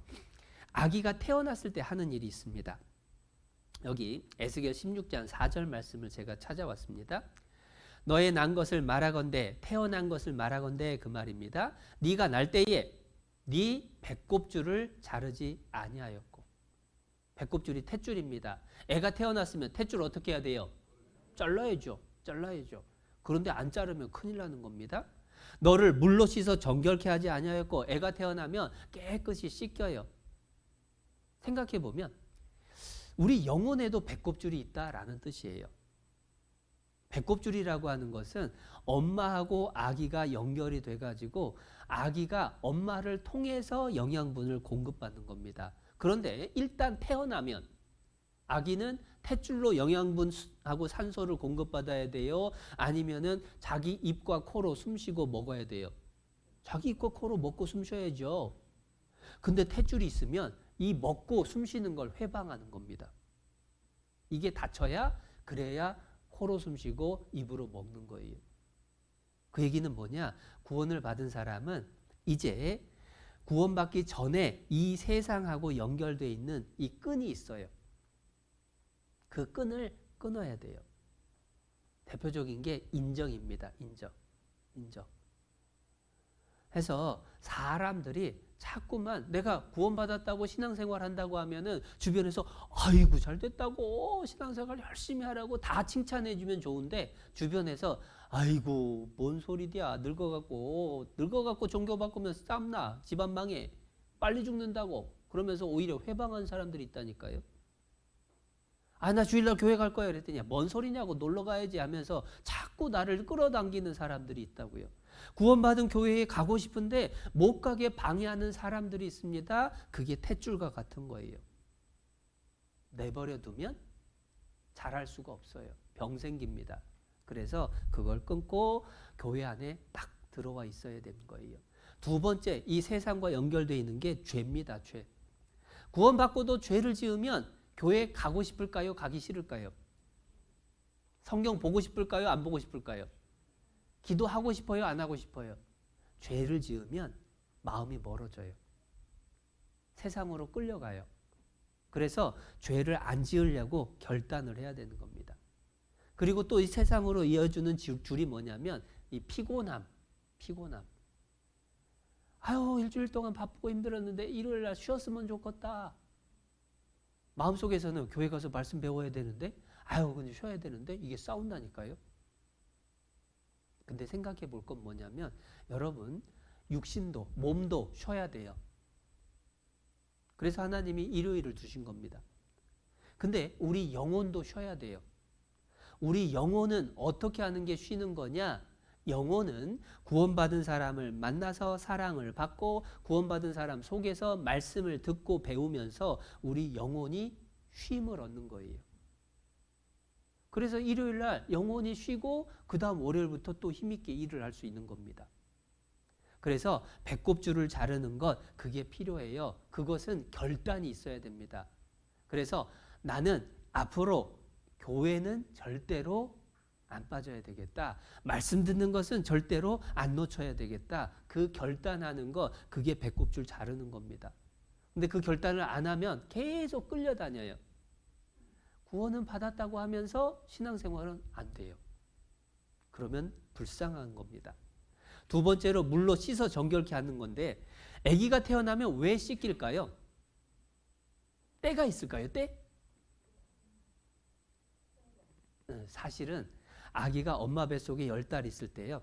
아기가 태어났을 때 하는 일이 있습니다. 여기 에스겔 16장 4절 말씀을 제가 찾아왔습니다. 너의 난 것을 말하건대, 태어난 것을 말하건대, 그 말입니다. 네가 날 때에 네 배꼽줄을 자르지 아니하였고. 배꼽줄이 탯줄입니다. 애가 태어났으면 탯줄 어떻게 해야 돼요? 잘라야죠. 그런데 안 자르면 큰일 나는 겁니다. 너를 물로 씻어 정결케 하지 아니하였고, 애가 태어나면 깨끗이 씻겨요. 생각해 보면 우리 영혼에도 배꼽줄이 있다라는 뜻이에요. 배꼽줄이라고 하는 것은 엄마하고 아기가 연결이 돼가지고 아기가 엄마를 통해서 영양분을 공급받는 겁니다. 그런데 일단 태어나면 아기는 탯줄로 영양분하고 산소를 공급받아야 돼요? 아니면은 자기 입과 코로 숨쉬고 먹어야 돼요? 자기 입과 코로 먹고 숨쉬어야죠. 근데 탯줄이 있으면 이 먹고 숨쉬는 걸 회방하는 겁니다. 이게 닫혀야, 그래야 코로 숨쉬고 입으로 먹는 거예요. 그 얘기는 뭐냐? 구원을 받은 사람은 이제 구원받기 전에 이 세상하고 연결되어 있는 이 끈이 있어요. 그 끈을 끊어야 돼요. 대표적인 게 인정입니다. 인정. 해서 사람들이 자꾸만 내가 구원받았다고 신앙생활 한다고 하면은 주변에서 아이고 잘 됐다고 신앙생활 열심히 하라고 다 칭찬해 주면 좋은데, 주변에서 아이고 뭔 소리야, 늙어갖고 종교 바꾸면 쌈나, 집안 망해, 빨리 죽는다고 그러면서 오히려 회방한 사람들이 있다니까요. 아, 나 주일날 교회 갈 거야 그랬더니 뭔 소리냐고, 놀러 가야지 하면서 자꾸 나를 끌어당기는 사람들이 있다고요. 구원받은 교회에 가고 싶은데 못 가게 방해하는 사람들이 있습니다. 그게 탯줄과 같은 거예요. 내버려 두면 잘할 수가 없어요. 병 생깁니다. 그래서 그걸 끊고 교회 안에 딱 들어와 있어야 되는 거예요. 두 번째, 이 세상과 연결되어 있는 게 죄입니다. 죄. 구원받고도 죄를 지으면 교회 가고 싶을까요? 가기 싫을까요? 성경 보고 싶을까요? 안 보고 싶을까요? 기도하고 싶어요? 안 하고 싶어요? 죄를 지으면 마음이 멀어져요. 세상으로 끌려가요. 그래서 죄를 안 지으려고 결단을 해야 되는 겁니다. 그리고 또 이 세상으로 이어주는 줄이 뭐냐면 이 피곤함. 아유, 일주일 동안 바쁘고 힘들었는데 일요일 날 쉬었으면 좋겠다. 마음속에서는 교회 가서 말씀 배워야 되는데, 아유 근데 쉬어야 되는데, 이게 싸운다니까요. 근데 생각해 볼 건 뭐냐면, 여러분 육신도 몸도 쉬어야 돼요. 그래서 하나님이 일요일을 주신 겁니다. 근데 우리 영혼도 쉬어야 돼요. 우리 영혼은 어떻게 하는 게 쉬는 거냐? 영혼은 구원받은 사람을 만나서 사랑을 받고 구원받은 사람 속에서 말씀을 듣고 배우면서 우리 영혼이 쉼을 얻는 거예요. 그래서 일요일 날 영혼이 쉬고 그 다음 월요일부터 또 힘있게 일을 할 수 있는 겁니다. 그래서 배꼽줄을 자르는 것 그게 필요해요. 그것은 결단이 있어야 됩니다. 그래서 나는 앞으로 교회는 절대로 안 빠져야 되겠다. 말씀 듣는 것은 절대로 안 놓쳐야 되겠다. 그 결단하는 것 그게 배꼽줄 자르는 겁니다. 근데 그 결단을 안 하면 계속 끌려다녀요. 구원은 받았다고 하면서 신앙생활은 안 돼요. 그러면 불쌍한 겁니다. 두 번째로 물로 씻어 정결케 하는 건데 아기가 태어나면 왜 씻길까요? 때가 있을까요? 때? 사실은 아기가 엄마 뱃속에 10달 있을 때요.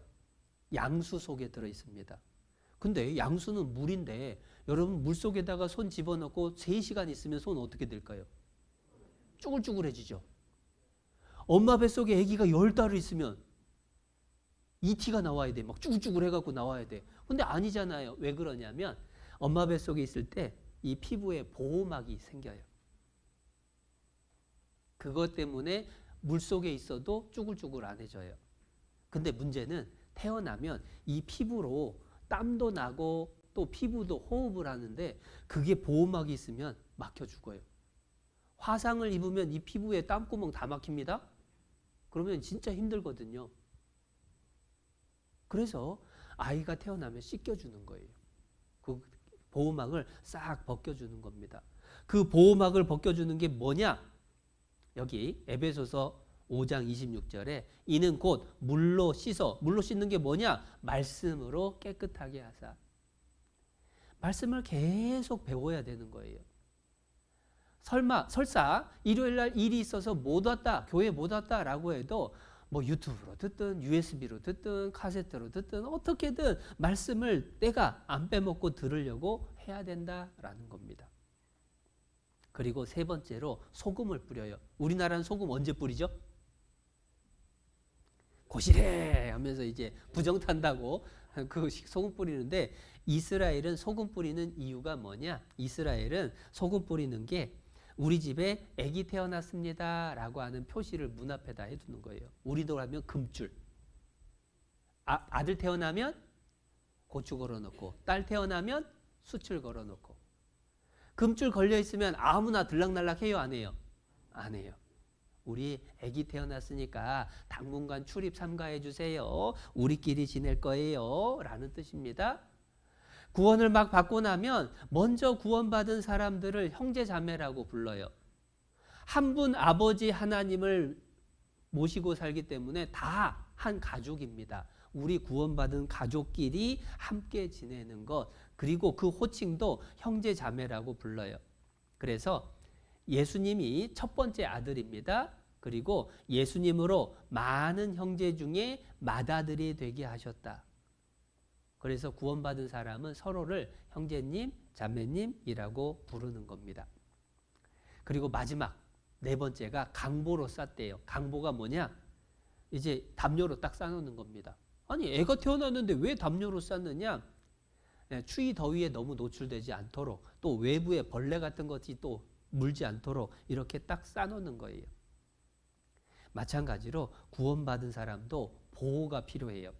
양수 속에 들어 있습니다. 근데 양수는 물인데 여러분 물속에다가 손 집어넣고 3시간 있으면 손 어떻게 될까요? 쭈글쭈글해지죠. 엄마 뱃속에 아기가 10달을 있으면 ET가 나와야 돼. 막 쭈글쭈글 해갖고 나와야 돼. 근데 아니잖아요. 왜 그러냐면 엄마 뱃속에 있을 때 이 피부에 보호막이 생겨요. 그것 때문에 물속에 있어도 쭈글쭈글 안 해져요. 근데 문제는 태어나면 이 피부로 땀도 나고 또 피부도 호흡을 하는데 그게 보호막이 있으면 막혀 죽어요. 화상을 입으면 이 피부에 땀구멍 다 막힙니다. 그러면 진짜 힘들거든요. 그래서 아이가 태어나면 씻겨주는 거예요. 그 보호막을 싹 벗겨주는 겁니다. 그 보호막을 벗겨주는 게 뭐냐? 여기 에베소서 5장 26절에 이는 곧 물로 씻는 게 뭐냐? 말씀으로 깨끗하게 하사. 말씀을 계속 배워야 되는 거예요. 설사 일요일 날 일이 있어서 못 왔다, 교회 못 왔다라고 해도 뭐 유튜브로 듣든 USB로 듣든 카세트로 듣든 어떻게든 말씀을 내가 안 빼먹고 들으려고 해야 된다라는 겁니다. 그리고 세 번째로 소금을 뿌려요. 우리나라는 소금 언제 뿌리죠? 고시래 하면서 이제 부정 탄다고 그 소금 뿌리는데 이스라엘은 소금 뿌리는 이유가 뭐냐? 이스라엘은 소금 뿌리는 게 우리 집에 아기 태어났습니다 라고 하는 표시를 문 앞에다 해두는 거예요. 우리도 하면 금줄. 아들 태어나면 고추 걸어놓고 딸 태어나면 수출 걸어놓고 금줄 걸려있으면 아무나 들락날락 해요 안 해요? 안 해요. 우리 아기 태어났으니까 당분간 출입 삼가해 주세요. 우리끼리 지낼 거예요 라는 뜻입니다. 구원을 막 받고 나면 먼저 구원받은 사람들을 형제 자매라고 불러요. 한 분 아버지 하나님을 모시고 살기 때문에 다 한 가족입니다. 우리 구원받은 가족끼리 함께 지내는 것 그리고 그 호칭도 형제 자매라고 불러요. 그래서 예수님이 첫 번째 아들입니다. 그리고 예수님으로 많은 형제 중에 맏아들이 되게 하셨다. 그래서 구원받은 사람은 서로를 형제님, 자매님이라고 부르는 겁니다. 그리고 마지막 네 번째가 강보로 쌌대요. 강보가 뭐냐? 이제 담요로 딱 싸놓는 겁니다. 아니 애가 태어났는데 왜 담요로 쌌느냐? 추위 더위에 너무 노출되지 않도록 또 외부에 벌레 같은 것이 또 물지 않도록 이렇게 딱 싸놓는 거예요. 마찬가지로 구원받은 사람도 보호가 필요해요.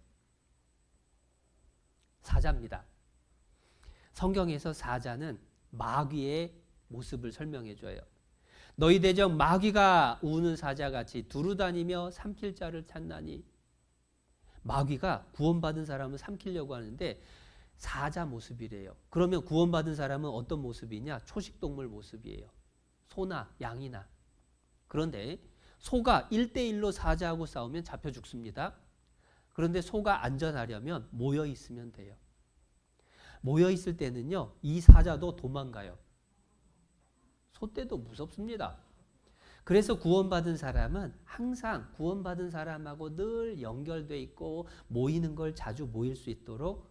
사자입니다. 성경에서 사자는 마귀의 모습을 설명해 줘요. 너희 대적 마귀가 우는 사자같이 두루다니며 삼킬 자를 찾나니. 마귀가 구원받은 사람을 삼키려고 하는데 사자 모습이래요. 그러면 구원받은 사람은 어떤 모습이냐? 초식동물 모습이에요. 소나 양이나. 그런데 소가 1대1로 사자하고 싸우면 잡혀 죽습니다. 그런데 소가 안전하려면 모여 있으면 돼요. 모여 있을 때는요, 이 사자도 도망가요. 소떼도 무섭습니다. 그래서 구원받은 사람은 항상 구원받은 사람하고 늘 연결돼 있고 모이는 걸 자주 모일 수 있도록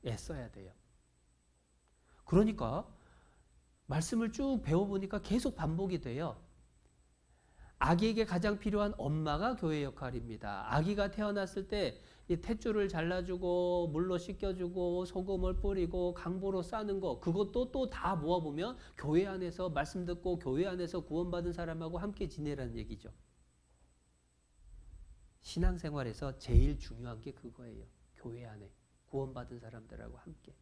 애써야 돼요. 그러니까 말씀을 쭉 배워보니까 계속 반복이 돼요. 아기에게 가장 필요한 엄마가 교회 역할입니다. 아기가 태어났을 때 이 탯줄을 잘라주고 물로 씻겨주고 소금을 뿌리고 강보로 싸는 거 그것도 또 다 모아보면 교회 안에서 말씀 듣고 교회 안에서 구원받은 사람하고 함께 지내라는 얘기죠. 신앙생활에서 제일 중요한 게 그거예요. 교회 안에 구원받은 사람들하고 함께.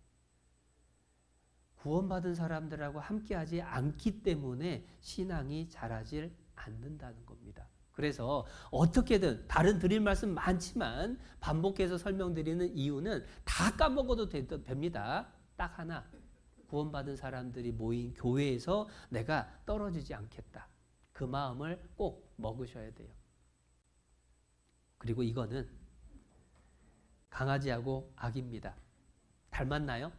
구원받은 사람들하고 함께하지 않기 때문에 신앙이 자라질 않는다는 겁니다. 그래서 어떻게든 다른 드릴 말씀 많지만 반복해서 설명드리는 이유는 다 까먹어도 됩니다. 딱 하나. 구원받은 사람들이 모인 교회에서 내가 떨어지지 않겠다. 그 마음을 꼭 먹으셔야 돼요. 그리고 이거는 강아지하고 아기입니다. 닮았나요?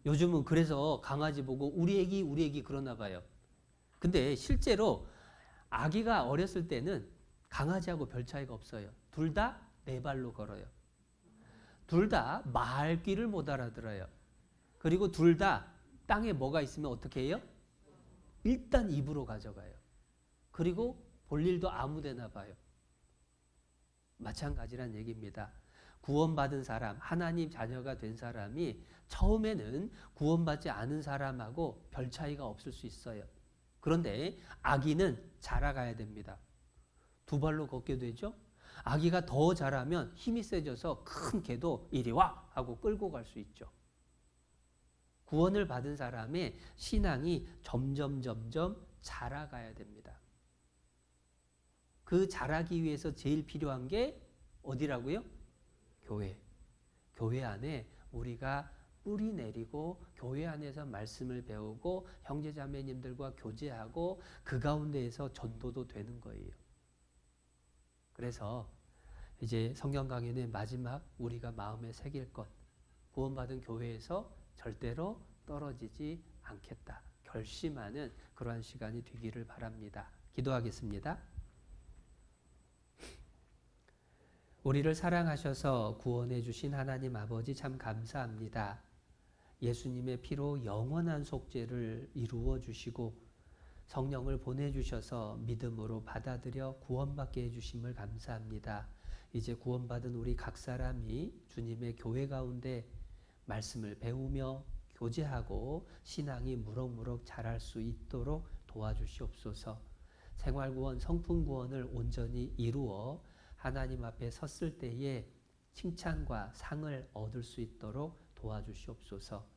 요즘은 그래서 강아지 보고 우리 애기 그러나 봐요. 근데 실제로 아기가 어렸을 때는 강아지하고 별 차이가 없어요. 둘 다 네 발로 걸어요. 둘 다 말귀를 못 알아들어요. 그리고 둘 다 땅에 뭐가 있으면 어떻게 해요? 일단 입으로 가져가요. 그리고 볼 일도 아무 데나 봐요. 마찬가지란 얘기입니다. 구원받은 사람, 하나님 자녀가 된 사람이 처음에는 구원받지 않은 사람하고 별 차이가 없을 수 있어요. 그런데 아기는 자라가야 됩니다. 두 발로 걷게 되죠. 아기가 더 자라면 힘이 세져서 큰 개도 이리 와 하고 끌고 갈 수 있죠. 구원을 받은 사람의 신앙이 점점 자라가야 됩니다. 그 자라기 위해서 제일 필요한 게 어디라고요? 교회. 교회 안에 우리가 뿌리 내리고 교회 안에서 말씀을 배우고 형제자매님들과 교제하고 그 가운데에서 전도도 되는 거예요. 그래서 이제 성경 강연의 마지막 우리가 마음에 새길 것, 구원받은 교회에서 절대로 떨어지지 않겠다. 결심하는 그러한 시간이 되기를 바랍니다. 기도하겠습니다. 우리를 사랑하셔서 구원해 주신 하나님 아버지 참 감사합니다. 예수님의 피로 영원한 속죄를 이루어 주시고 성령을 보내주셔서 믿음으로 받아들여 구원받게 해주심을 감사합니다. 이제 구원받은 우리 각 사람이 주님의 교회 가운데 말씀을 배우며 교제하고 신앙이 무럭무럭 자랄 수 있도록 도와주시옵소서. 생활구원, 성품구원을 온전히 이루어 하나님 앞에 섰을 때에 칭찬과 상을 얻을 수 있도록 도와주시옵소서.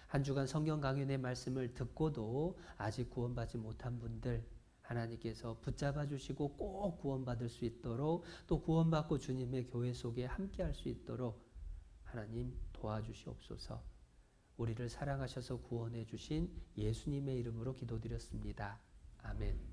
한 주간 성경 강연의 말씀을 듣고도 아직 구원받지 못한 분들 하나님께서 붙잡아 주시고 꼭 구원받을 수 있도록 또 구원받고 주님의 교회 속에 함께할 수 있도록 하나님 도와주시옵소서. 우리를 사랑하셔서 구원해 주신 예수님의 이름으로 기도드렸습니다. 아멘.